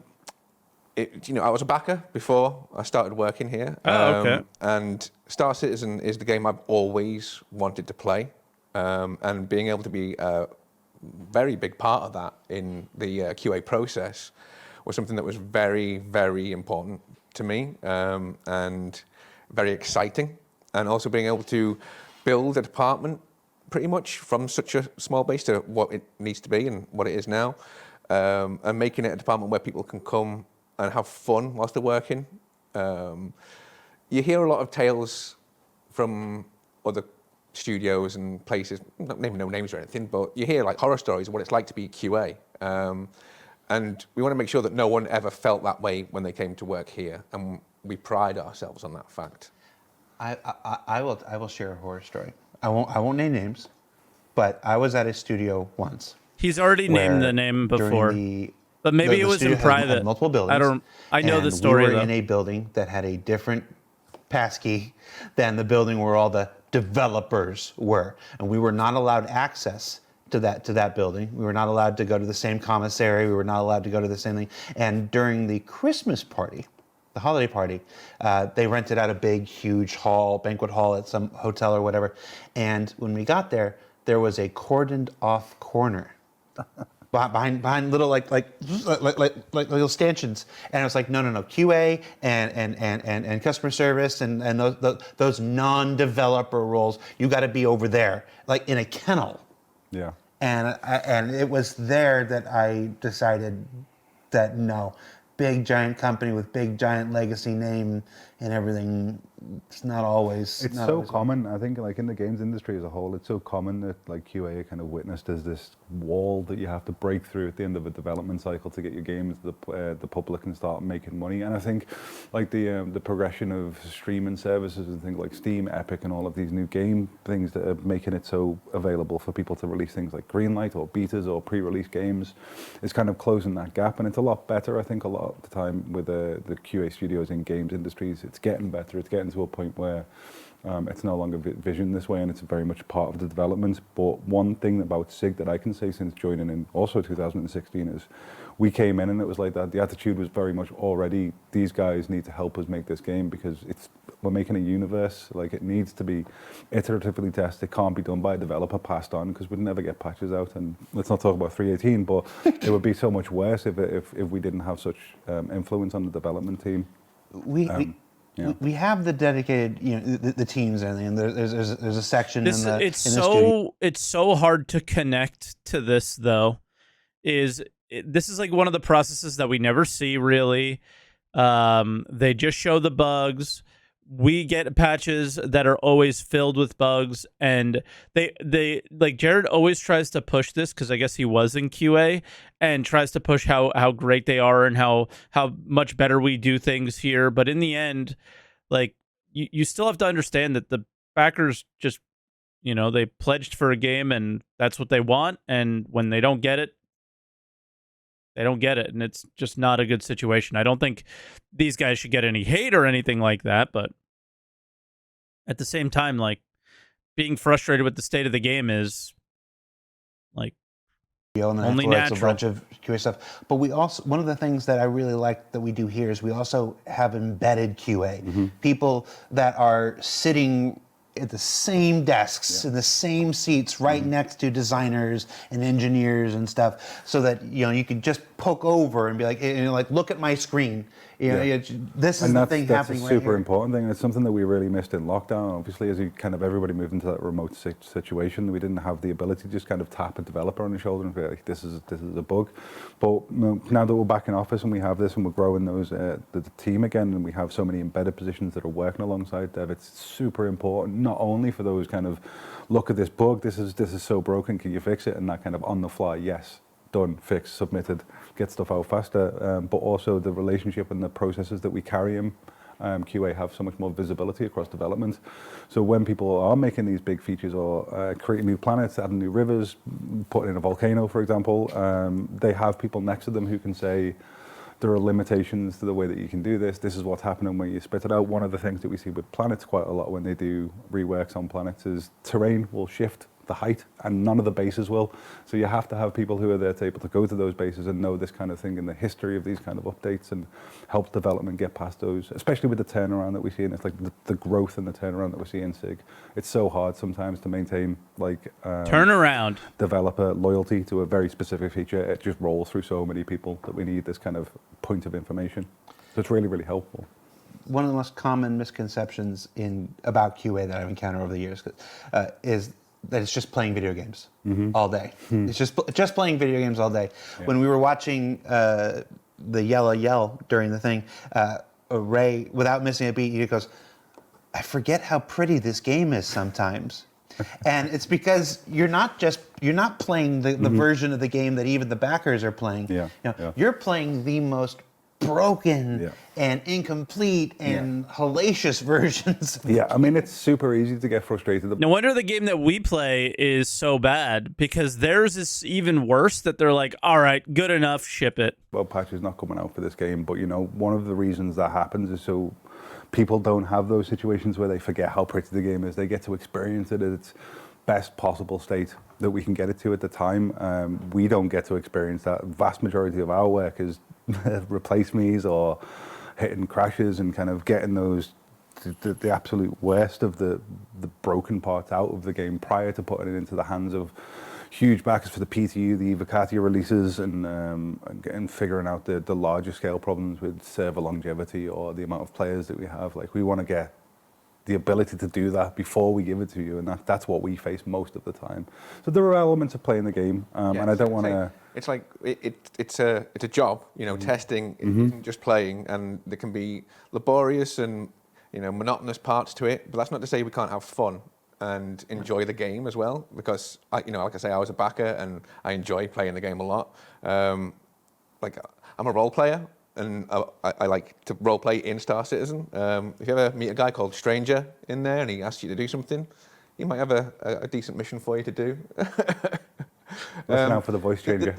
was a backer before I started working here. Okay. And Star Citizen is the game I've always wanted to play, and being able to be a very big part of that in the QA process was something that was very, very important to me, and very exciting. And also being able to build a department pretty much from such a small base to what it needs to be and what it is now, and making it a department where people can come and have fun whilst they're working. You hear a lot of tales from other studios and places, not naming no names or anything, but you hear like horror stories of what it's like to be QA. And we want to make sure that no one ever felt that way when they came to work here, and we pride ourselves on that fact. I will share a horror story. I won't name names, but I was at a studio once. He's already named the name before, but maybe it was in private. Had multiple buildings. I know the story. We were in a building that had a different passkey than the building where all the developers were, and we were not allowed access to that building. We were not allowed to go to the same commissary. We were not allowed to go to the same thing. And during the Christmas party, the holiday party, they rented out a big, huge banquet hall at some hotel or whatever. And when we got there, there was a cordoned off corner behind little like little stanchions, and it was like no, QA and customer service and those non-developer roles, you got to be over there, like in a kennel. Yeah. And it was there that I decided that no, big giant company with big giant legacy name and everything, it's not always. It's so common. I think like in the games industry as a whole, it's so common that like QA are kind of witnessed as this wall that you have to break through at the end of a development cycle to get your games to the public and start making money. And I think like the progression of streaming services and things like Steam, Epic, and all of these new game things that are making it so available for people to release things like Greenlight or betas or pre-release games is kind of closing that gap. And it's a lot better, I think, a lot of the time with the QA studios in games industries. It's getting better. It's getting to a point where it's no longer visioned this way, and it's very much part of the development. But one thing about SIG that I can say since joining in also 2016 is we came in and it was like that. The attitude was very much already, these guys need to help us make this game because we're making a universe. Like, it needs to be iteratively tested. It can't be done by a developer, passed on, because we'd never get patches out. And let's not talk about 3.18, but it would be so much worse if we didn't have such influence on the development team. We have the dedicated, the teams and everything. There's a section in the studio. It's so hard to connect to this though. This is like one of the processes that we never see really. They just show the bugs. We get patches that are always filled with bugs, and they like Jared always tries to push this because I guess he was in QA and tries to push how great they are and how much better we do things here. But in the end, like you still have to understand that the backers just they pledged for a game and that's what they want, and when they don't get it, they don't get it, and it's just not a good situation. I don't think these guys should get any hate or anything like that, but at the same time, like, being frustrated with the state of the game is like only natural. A bunch of QA stuff. But we also, one of the things that I really like that we do here is we also have embedded QA. People that are sitting at the same desks in the same seats right next to designers and engineers and stuff, so that you can just poke over and be like, look at my screen. This is the thing happening right here. That's a super important thing. It's something that we really missed in lockdown. Obviously, as everybody moved into that remote situation, we didn't have the ability to just kind of tap a developer on the shoulder and be like, this is a bug. But now that we're back in office and we have this and we're growing the team again, and we have so many embedded positions that are working alongside dev, it's super important, not only for those kind of, look at this bug, this is so broken, can you fix it? And that kind of on the fly, yes, done, fixed, submitted, get stuff out faster, but also the relationship and the processes that we carry in QA have so much more visibility across development. So when people are making these big features or creating new planets, adding new rivers, putting in a volcano, for example, they have people next to them who can say, there are limitations to the way that you can do this. This is what's happening when you spit it out. One of the things that we see with planets quite a lot when they do reworks on planets is terrain will shift the height and none of the bases will. So you have to have people who are there to able to go to those bases and know this kind of thing and the history of these kind of updates and help development get past those, especially with the turnaround that we see. And it's like the growth and the turnaround that we see in SIG. It's so hard sometimes to maintain turnaround developer loyalty to a very specific feature. It just rolls through so many people that we need this kind of point of information. So it's really, really helpful. One of the most common misconceptions about QA that I've encountered over the years is that it's just playing video games all day. It's just playing video games all day. Yeah. When we were watching the Yellow Yell during the thing, Ray, without missing a beat, he goes, I forget how pretty this game is sometimes. And it's because you're not playing the version of the game that even the backers are playing. You're playing the most broken and incomplete and hellacious versions. I mean, it's super easy to get frustrated. No wonder the game that we play is so bad, because theirs is even worse, that they're like, all right, good enough, ship it. Well, patch is not coming out for this game, but one of the reasons that happens is so people don't have those situations where they forget how pretty the game is. They get to experience it at its best possible state that we can get it to at the time. We don't get to experience that. Vast majority of our work is replace me's or hitting crashes and kind of getting those the absolute worst of the broken parts out of the game prior to putting it into the hands of huge backers for the PTU, the Evocati releases, and figuring out the larger scale problems with server longevity or the amount of players that we have. Like, we want to get the ability to do that before we give it to you, and that's what we face most of the time. So there are elements of playing the game, and I don't want to. It's like it's a job, you know. Testing isn't just playing, and there can be laborious and monotonous parts to it. But that's not to say we can't have fun and enjoy the game as well. Because like I say, I was a backer and I enjoy playing the game a lot. Like, I'm a role player. And I like to role play in Star Citizen. If you ever meet a guy called Stranger in there and he asks you to do something, he might have a decent mission for you to do. Listen out for the voice changer.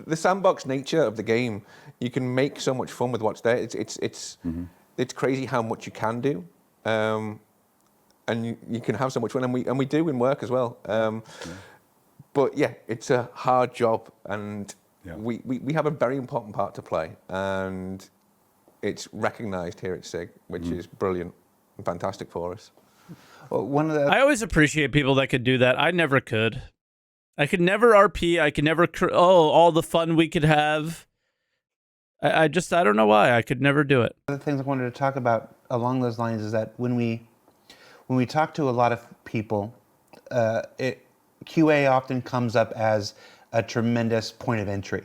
The sandbox nature of the game, you can make so much fun with what's there. It's crazy how much you can do, and you can have so much fun, and we do in work as well. But yeah, it's a hard job, and we have a very important part to play, and it's recognised here at SIG, which is brilliant and fantastic for us. Well, I always appreciate people that could do that. I never could. I could never RP. I could never. All the fun we could have. I don't know why I could never do it. One of the things I wanted to talk about along those lines is that when we talk to a lot of people, QA often comes up as a tremendous point of entry.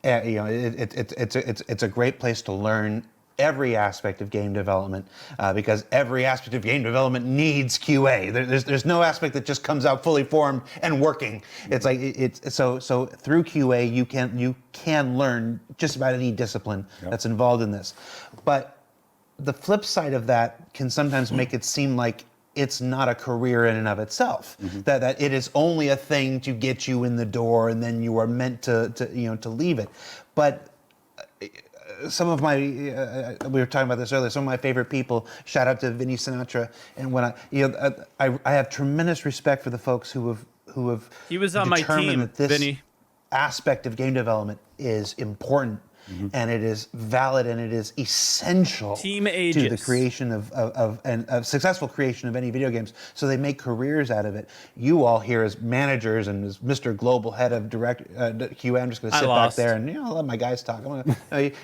It's a great place to learn every aspect of game development, because every aspect of game development needs QA. There's no aspect that just comes out fully formed and working. It's like so through QA you can learn just about any discipline that's involved in this. But the flip side of that can sometimes make it seem like it's not a career in and of itself. That it is only a thing to get you in the door, and then you are meant to leave it. But some of my we were talking about this earlier. Some of my favorite people. Shout out to Vinny Sinatra. And when I have tremendous respect for the folks who have He was on my team, that this Vinny. aspect of game development is important. And it is valid, and it is essential Team to the Aegis. creation of successful creation of any video games. So they make careers out of it. You all here as managers and as Mr. Global Head of Direct QA, I'm just going to sit back there and I'll let my guys talk.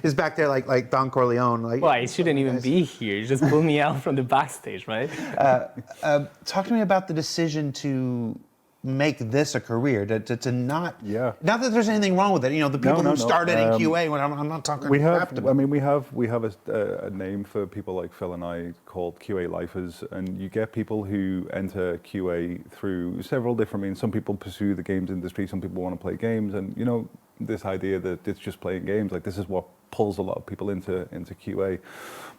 He's back there like Don Corleone. Like, Well, I shouldn't even be here. You just pull me out from the backstage, right? talk to me about the decision to make this a career, to not not that there's anything wrong with it. The people who started in QA, when I'm not talking crap to them. We have a name for people like Phil and I called QA lifers, and you get people who enter QA through several different means. Some people pursue the games industry, some people want to play games, and this idea that it's just playing games, like this is what pulls a lot of people into QA.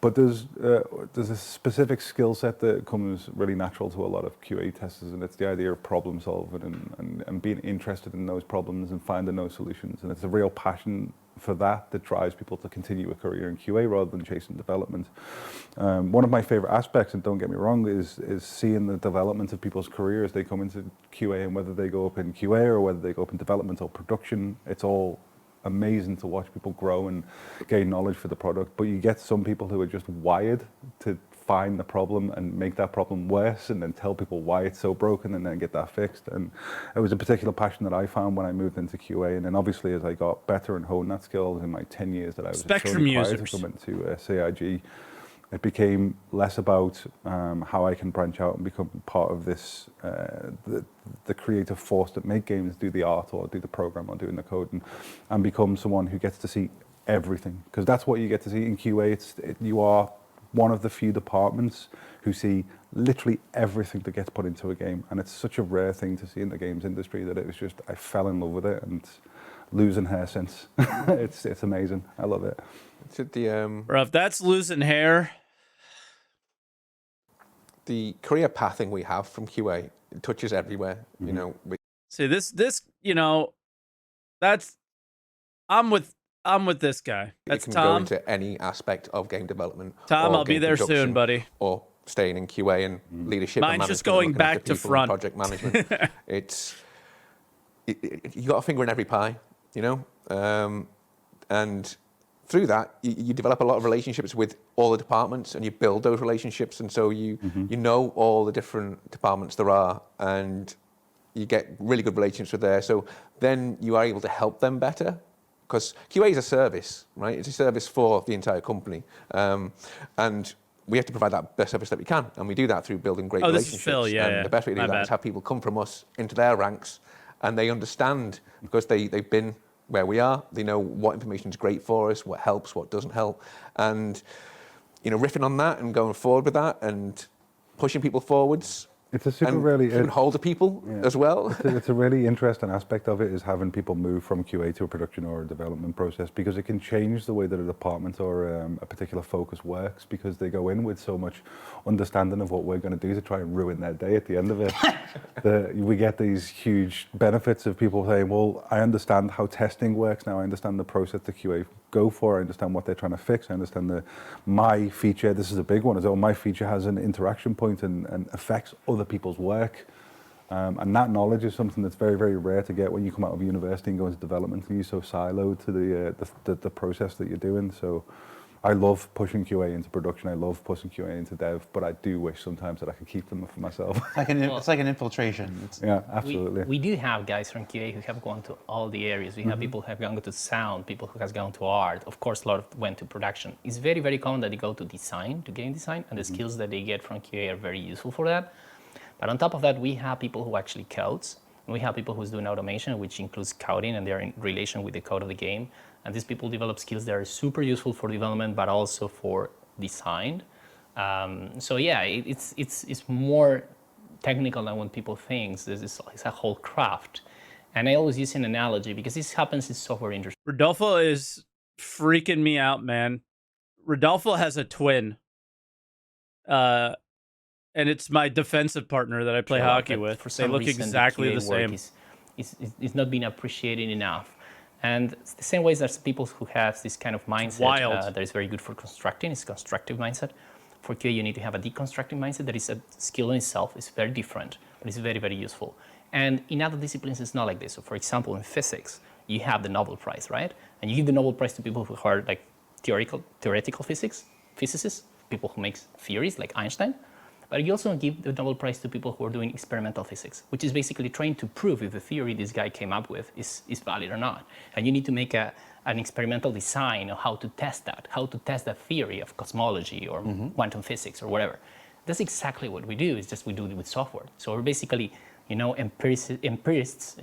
But there's a specific skill set that comes really natural to a lot of QA testers, and it's the idea of problem solving and being interested in those problems and finding those solutions. And it's a real passion for that drives people to continue a career in QA rather than chasing development. One of my favorite aspects, and don't get me wrong, is seeing the development of people's careers. They come into QA, and whether they go up in QA or whether they go up in development or production, it's all amazing to watch people grow and gain knowledge for the product. But you get some people who are just wired to find the problem and make that problem worse, and then tell people why it's so broken and then get that fixed. And it was a particular passion that I found when I moved into QA. And then obviously as I got better and honed that skill in my 10 years that I was Spectrum prior users. to come into CIG, it became less about how I can branch out and become part of this, the creative force that make games, do the art or do the program or doing the code, and become someone who gets to see everything. Because that's what you get to see in QA. You are one of the few departments who see literally everything that gets put into a game. And it's such a rare thing to see in the games industry that it was just, I fell in love with it, and losing hair since. It's amazing. I love it. It's at the Bro, if that's losing hair. the career pathing we have from QA, it touches everywhere. See, this that's I'm with this guy. That's it can go Tom. into any aspect of game development. Tom, or I'll be game there soon, production, buddy. Or staying in QA and leadership. Mine's and just management, going looking back after to people and front. project management. You got a finger in every pie, and through that you develop a lot of relationships with all the departments, and you build those relationships, and so you know all the different departments there are, and you get really good relationships with there. So then you are able to help them better, because QA is a service, right? It's a service for the entire company. And we have to provide that best service that we can. And we do that through building great Oh, this relationships. is Phil, yeah, and yeah. the best way to My do that bad. is have people come from us into their ranks, and they understand, because they've been where we are, they know what information is great for us, what helps, what doesn't help. And, you know, riffing on that and going forward with that and pushing people forwards. It's a super And really keeping hold of people as well. It's a really interesting aspect of it, is having people move from QA to a production or a development process, because it can change the way that a department or a particular focus works, because they go in with so much understanding of what we're going to do to try and ruin their day at the end of it. We get these huge benefits of people saying, well, I understand how testing works now, I understand the process the QA go for, I understand what they're trying to fix, I understand my feature, this is a big one as well, my feature has an interaction point and affects other people's work. And that knowledge is something that's very, very rare to get when you come out of university and go into development, and you're so siloed to the process that you're doing. So I love pushing QA into production, I love pushing QA into dev, but I do wish sometimes that I could keep them for myself. It's like an infiltration. Yeah, absolutely. We do have guys from QA who have gone to all the areas. We have people who have gone to sound, people who have gone to art. Of course, a lot of went to production. It's very, very common that they go to design, to game design, and the skills that they get from QA are very useful for that. But on top of that, we have people who actually codes. And we have people who's doing automation, which includes coding, and they're in relation with the code of the game. And these people develop skills that are super useful for development, but also for design. So yeah, it's more technical than what people think. It's a whole craft. And I always use an analogy because this happens in software industry. Rodolfo is freaking me out, man. Rodolfo has a twin. And it's my defensive partner that I play hockey with. For They some look reason, exactly the the QA work same. is not being appreciated enough. And it's the same way as there's people who have this kind of mindset Wild. that is very good for constructing. It's a constructive mindset. For QA, you need to have a deconstructing mindset. That is a skill in itself. It's very different, but it's very, very useful. And in other disciplines, it's not like this. So for example, in physics, you have the Nobel Prize, right? And you give the Nobel Prize to people who are like theoretical physicists, people who make theories like Einstein. But you also give the Nobel Prize to people who are doing experimental physics, which is basically trying to prove if the theory this guy came up with is valid or not. And you need to make an experimental design of how to test that theory of cosmology or quantum physics or whatever. That's exactly what we do. It's just we do it with software. So we're basically, empiricists,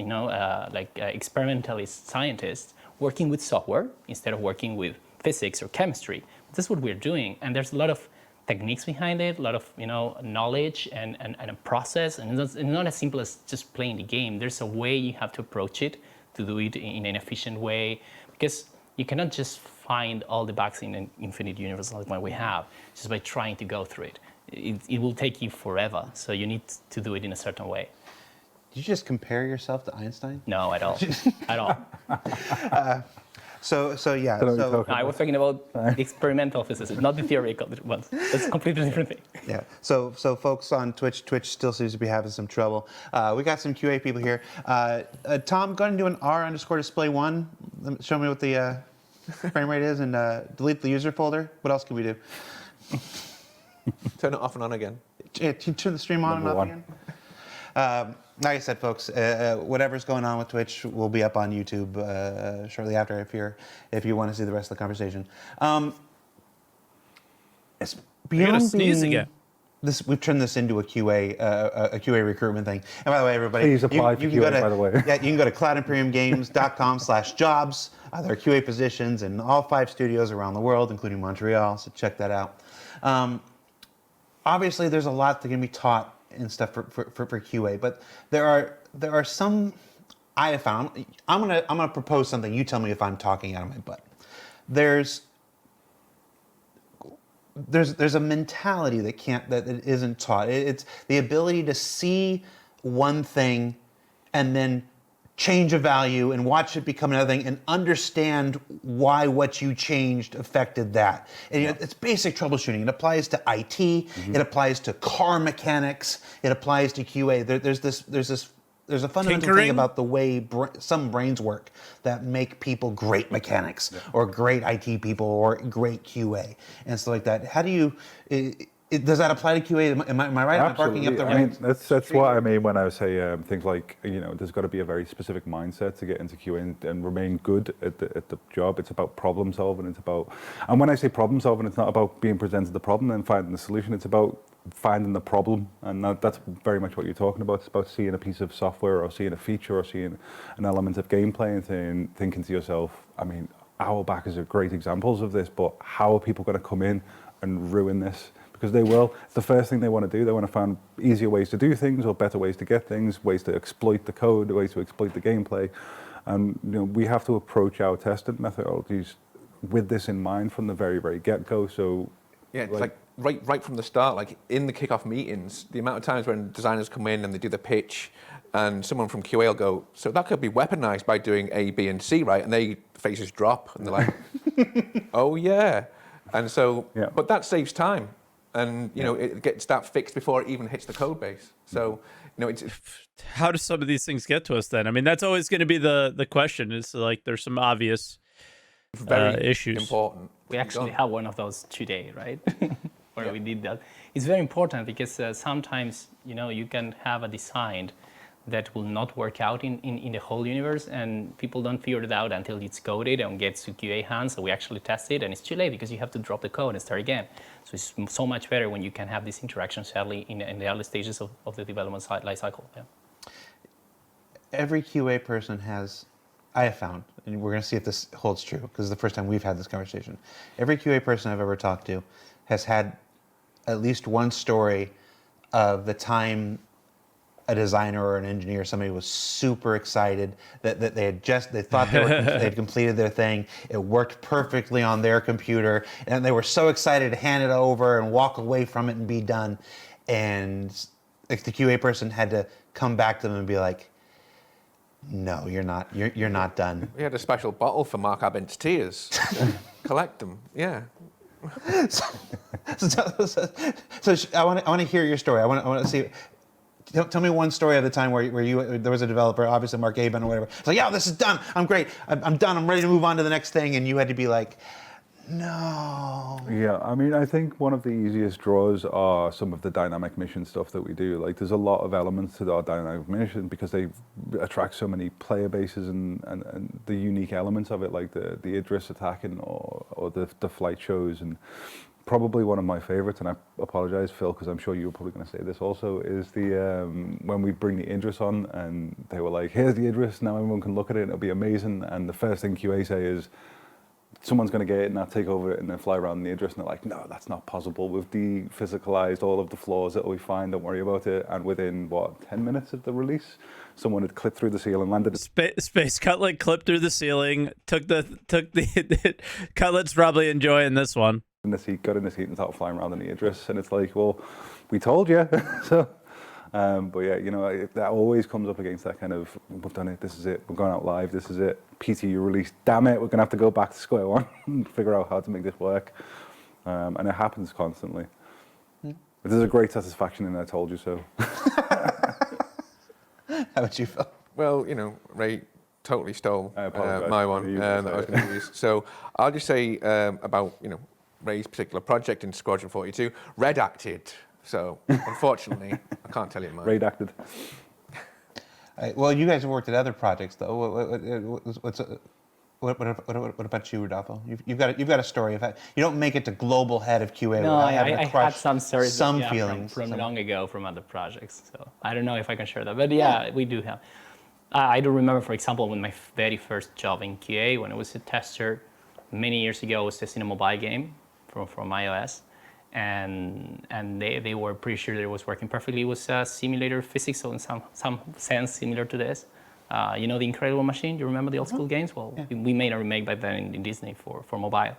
experimentalist scientists working with software instead of working with physics or chemistry. That's what we're doing. And there's a lot of techniques behind it, a lot of knowledge and a process, and it's not as simple as just playing the game. There's a way you have to approach it to do it in an efficient way, because you cannot just find all the bugs in an infinite universe like what we have just by trying to go through it. It will take you forever, so you need to do it in a certain way. Did you just compare yourself to Einstein? No, at all, at all. So yeah. No, I was talking about the experimental physicists, not the theoretical ones. That's a completely different thing. Yeah. So folks on Twitch still seems to be having some trouble. We got some QA people here. Tom, go ahead and do an R_display1. Show me what the frame rate is, and delete the user folder. What else can we do? Turn it off and on again. Turn the stream on and off again. Like I said, folks, whatever's going on with Twitch will be up on YouTube shortly after if you want to see the rest of the conversation. It's You're gonna beyond sneeze being again. we've turned this into a QA recruitment thing. And by the way, everybody, Please apply for QA, by the way. Yeah, you can go to cloudimperiumgames.com/jobs. There are QA positions in all 5 studios around the world, including Montreal. So check that out. Obviously, there's a lot that can be taught and stuff for QA, but there are some I have found. I'm gonna propose something. You tell me if I'm talking out of my butt. There's a mentality that isn't taught. It's the ability to see one thing and then change a value and watch it become another thing and understand why what you changed affected that. And it's basic troubleshooting. It applies to IT. It applies to car mechanics. It applies to QA. There's a fundamental Tinkering? thing about the way some brains work that make people great mechanics or great IT people or great QA and stuff like that. How do you, Does that apply to QA? Am I right? Am I barking up the I right? mean, that's what I mean when I say things like, there's got to be a very specific mindset to get into QA and remain good at the job. It's about problem solving. And when I say problem solving, it's not about being presented the problem and finding the solution. It's about finding the problem, and that's very much what you're talking about. It's about seeing a piece of software or seeing a feature or seeing an element of gameplay and thinking to yourself, I mean, Owlback is a great examples of this, but how are people going to come in and ruin this? Because they will. It's the first thing they want to do. They want to find easier ways to do things or better ways to get things, ways to exploit the code, ways to exploit the gameplay. And we have to approach our testing methodologies with this in mind from the very, very get-go. So yeah, it's like right from the start, like in the kickoff meetings, the amount of times when designers come in and they do the pitch and someone from QA will go, so that could be weaponized by doing A, B, and C, right? And their faces drop and they're like, oh yeah. And so, but that saves time. And it gets that fixed before it even hits the code base. So, it's how do some of these things get to us then? I mean, that's always going to be the question. Is like there's some obvious very issues. Important. We actually have one of those today, right? Where we did that. It's very important because sometimes you can have a design that will not work out in the whole universe, and people don't figure it out until it's coded and gets to QA hands. So we actually test it, and it's too late because you have to drop the code and start again. So it's so much better when you can have these interactions early in the early stages of the development life cycle. Yeah. Every QA person has, I have found, and we're going to see if this holds true because it's the first time we've had this conversation. Every QA person I've ever talked to has had at least one story of the time a designer or an engineer, somebody was super excited that they thought they had completed their thing. It worked perfectly on their computer, and they were so excited to hand it over and walk away from it and be done. And like the QA person had to come back to them and be like, "No, you're not. You're not done." We had a special bottle for Mark Abbott's tears. Collect them, yeah. So I want to hear your story. I want to see. Tell me one story of the time where there was a developer, obviously Mark Aben or whatever. It's like, yeah, this is done. I'm great. I'm done. I'm ready to move on to the next thing. And you had to be like, no. Yeah, I mean, I think one of the easiest draws are some of the dynamic mission stuff that we do. Like, there's a lot of elements to our dynamic mission because they attract so many player bases and the unique elements of it, like the Idris attacking or the flight shows. And probably one of my favorites, and I apologize, Phil, because I'm sure you were probably going to say this also, is the when we bring the Idris on and they were like, here's the Idris, now everyone can look at it and it'll be amazing. And the first thing QA say is, someone's going to get it and I'll take over it and then fly around the Idris, and they're like, no, that's not possible. We've de-physicalized all of the flaws that we find, don't worry about it. And within, 10 minutes of the release, someone had clipped through the ceiling, landed. Space Cutlet clipped through the ceiling, took the Cutlet's probably enjoying this one. In the seat, got in the seat and started flying around in the Idris, and it's like, well, we told you. So, but yeah, that always comes up against that kind of, we've done it, this is it, we're going out live, this is it, PTU release, damn it, we're gonna have to go back to square one and figure out how to make this work, and it happens constantly. But there's a great satisfaction in I told you so. How about you, Phil? Well, Ray totally stole my one that I was going to use. So I'll just say about Ray's particular project in Squadron 42, redacted. So unfortunately, I can't tell you mine. Redacted. Well, you guys have worked at other projects, though. What about you, Rodolfo? You've got a story of how you don't make it to global head of QA. No, without having I had some stories, some feelings from long ago from other projects. So I don't know if I can share that, but yeah, we do have. I do remember, for example, when my very first job in QA, when I was a tester many years ago, I was testing a mobile game from iOS, and they were pretty sure that it was working perfectly. It was a simulator physics, so in some sense similar to this. The Incredible Machine, you remember the old school games? Well, yeah. We made a remake back then in Disney for mobile.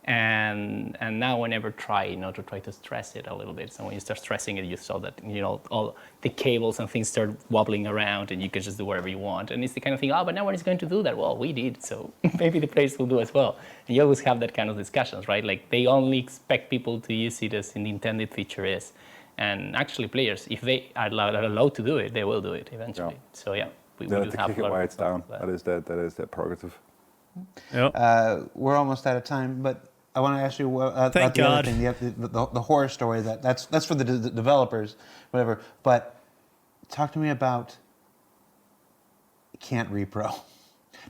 And now whenever try to stress it a little bit. So when you start stressing it, you saw that, all the cables and things start wobbling around and you can just do whatever you want. And it's the kind of thing, but no one is going to do that. Well, we did, so maybe the players will do as well. And you always have that kind of discussions, right? Like they only expect people to use it as the intended feature is. And actually players, if they are allowed to do it, they will do it eventually. Yeah. So yeah, we do have kick it while it's down. That is their prerogative. Yep. We're almost out of time, but I want to ask you about Thank the other God. thing, the horror story that's for the developers, whatever. But talk to me about Can't Repro.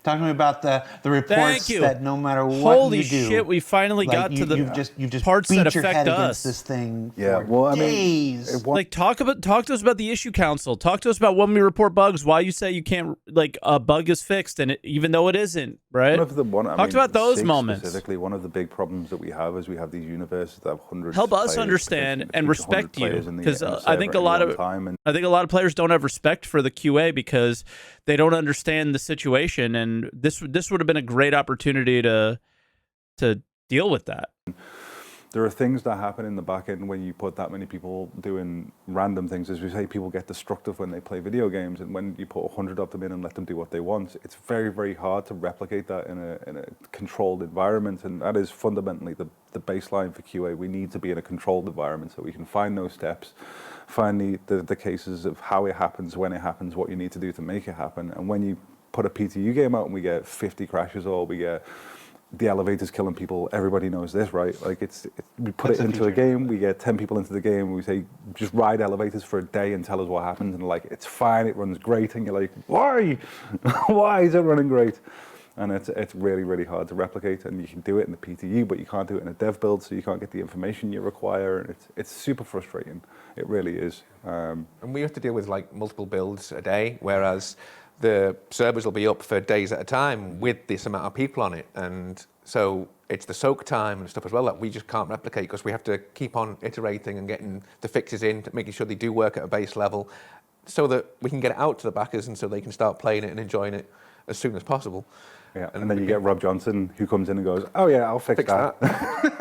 Talk to me about the reports you. that no matter what Holy you do, shit, we finally got to the you've just parts beat that your affect head us. against this thing Yeah, for well, I mean, days. Like talk to us about the issue council. Talk to us about when we report bugs. Why you say you can't like a bug is fixed and even though it isn't, right? Talk about those moments. Specifically, one of the big problems that we have is we have these universes that have hundreds. Help of us players, understand and respect you, because I think a lot of players don't have respect for the QA because they don't understand the situation, and this would have been a great opportunity to deal with that. There are things that happen in the back end when you put that many people doing random things. As we say, people get destructive when they play video games, and when you put 100 of them in and let them do what they want, it's very, very hard to replicate that in a controlled environment, and that is fundamentally the baseline for QA. We need to be in a controlled environment so we can find those steps, find the cases of how it happens, when it happens, what you need to do to make it happen. And when you put a PTU game out and we get 50 crashes, or we get the elevators killing people, everybody knows this, right? Like we put it into a game, we get 10 people into the game, we say, just ride elevators for a day and tell us what happens, and like, it's fine, it runs great, and you're like, why? Why is it running great? And it's really, really hard to replicate, and you can do it in the PTU, but you can't do it in a dev build, so you can't get the information you require, and it's super frustrating. It really is. And we have to deal with like multiple builds a day, whereas the servers will be up for days at a time with this amount of people on it. And so it's the soak time and stuff as well that we just can't replicate, because we have to keep on iterating and getting the fixes in, making sure they do work at a base level so that we can get it out to the backers and so they can start playing it and enjoying it as soon as possible. Yeah, and then you get Rob Johnson, who comes in and goes, oh yeah, I'll fix that.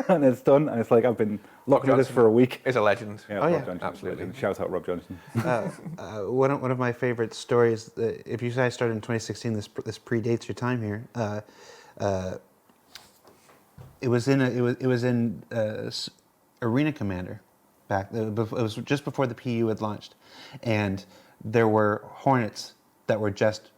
And it's done, and it's like, I've been looking at this for a week. Is a legend. Yeah, Rob Johnson, absolutely. Shout out Rob Johnson. One of my favorite stories, if you guys started in 2016, this predates your time here. It was in Arena Commander back. It was just before the PU had launched, and there were Hornets that were just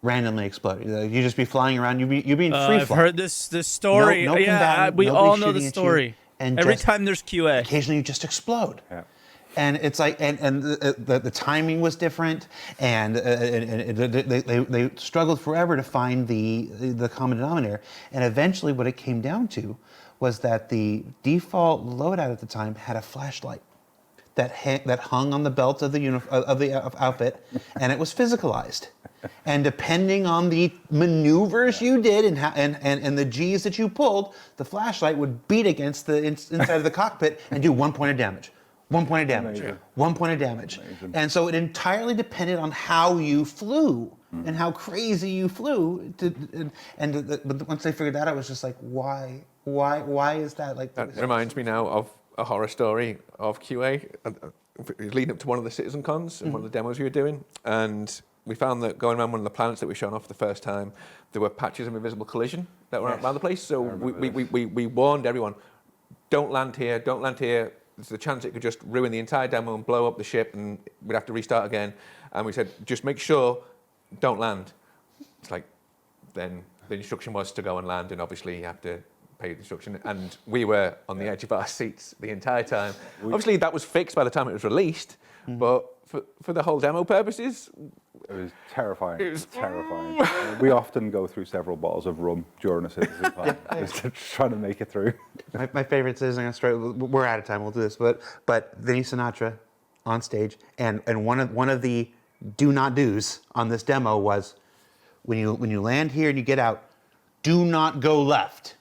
randomly exploding. You'd just be flying around. You'd be in free I've fall. heard this story. No Yeah, combatant, we nobody all know the shooting at you, story. and every just time there's QA, occasionally you just explode. Yeah. And it's like, and the timing was different, and they struggled forever to find the common denominator. And eventually, what it came down to was that the default loadout at the time had a flashlight that hung on the belt of the outfit, and it was physicalized. And depending on the maneuvers you did and the G's that you pulled, the flashlight would beat against the inside of the cockpit and do 1 point of damage. 1 point of damage. Amazing. 1 point of damage. Amazing. And so it entirely depended on how you flew and how crazy you flew. But once they figured that out, it was just like, why is that like? That reminds me now of a horror story of QA leading up to one of the Citizen Cons and one of the demos we were doing, and we found that going around one of the planets that we shone off the first time, there were patches of invisible collision that were around the place. So we warned everyone, don't land here, don't land here. There's a chance it could just ruin the entire demo and blow up the ship, and we'd have to restart again. And we said, just make sure, don't land. It's like, then the instruction was to go and land, and obviously you have to pay the instruction. And we were on the edge of our seats the entire time. Obviously that was fixed by the time it was released, but for the whole demo purposes, it was terrifying. It was terrifying. We often go through several bottles of rum during a Citizen Con, just trying to make it through. My favorite is, we're out of time, we'll do this, but Vinny Sinatra on stage, and one of the do not do's on this demo was, when you land here and you get out, do not go left.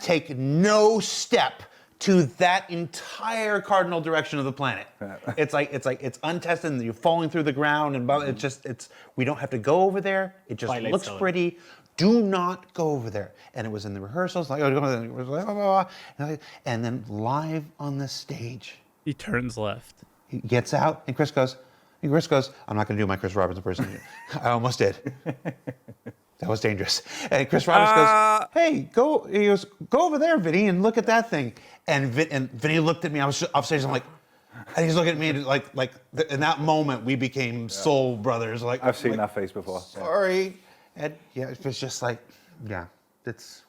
Take no step to that entire cardinal direction of the planet. It's untested, and you're falling through the ground, and we don't have to go over there. It just Twilight looks Zone. pretty. Do not go over there. And it was in the rehearsals, and then live on the stage, he turns left. he gets out, and Chris goes, I'm not going to do my Chris Roberts impersonation. I almost did. That was dangerous. And Chris Roberts goes, hey, go over there, Vinny, and look at that thing. And Vinny looked at me. I was upstairs. I'm like, and he's looking at me like in that moment we became soul brothers. Like, I've seen that face before. Sorry. And yeah, it was just like, yeah, it's.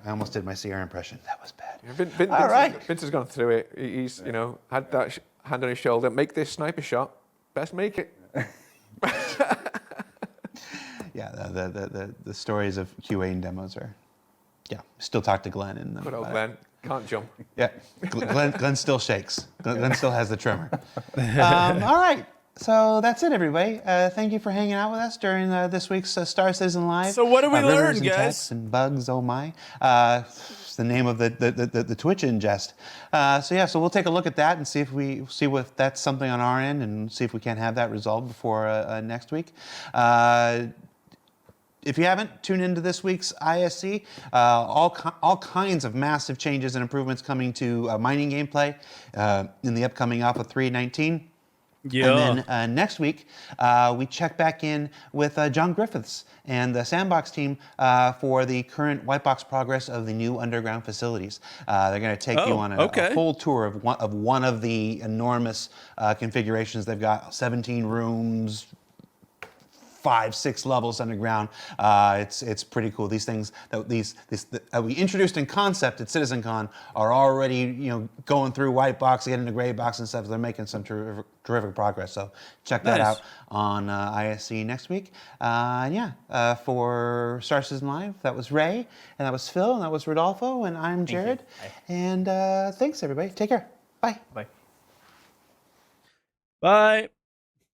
I almost did my Sierra impression. That was bad. All right. Vince has gone through it. He's, had that hand on his shoulder. Make this sniper shot. Best make it. Yeah, the stories of QA and demos are, still talk to Glenn. And Good old Glenn. Can't jump. Yeah, Glenn still shakes. Glenn still has the tremor. All right. So that's it, everybody. Thank you for hanging out with us during this week's Star Citizen Live. So what did we learn, Rivers and guys? Texts and bugs, oh my. It's the name of the Twitch ingest. So we'll take a look at that and see if that's something on our end and see if we can't have that resolved before next week. If you haven't, tune into this week's ISC. All kinds of massive changes and improvements coming to mining gameplay in the upcoming Alpha 3.19. Yeah. And then next week, we check back in with John Griffiths and the Sandbox team for the current Whitebox progress of the new underground facilities. They're going to take you on a full tour of one of the enormous configurations they've got. 17 rooms, 5-6 levels underground. It's pretty cool. These things that we introduced in concept at CitizenCon are already going through white box, getting into gray box and stuff. They're making some terrific progress. So check that out on ISC next week. For Star Citizen Live, that was Ray, and that was Phil, and that was Rodolfo, and I'm Jared. And thanks everybody. Take care. Bye. Bye. Bye.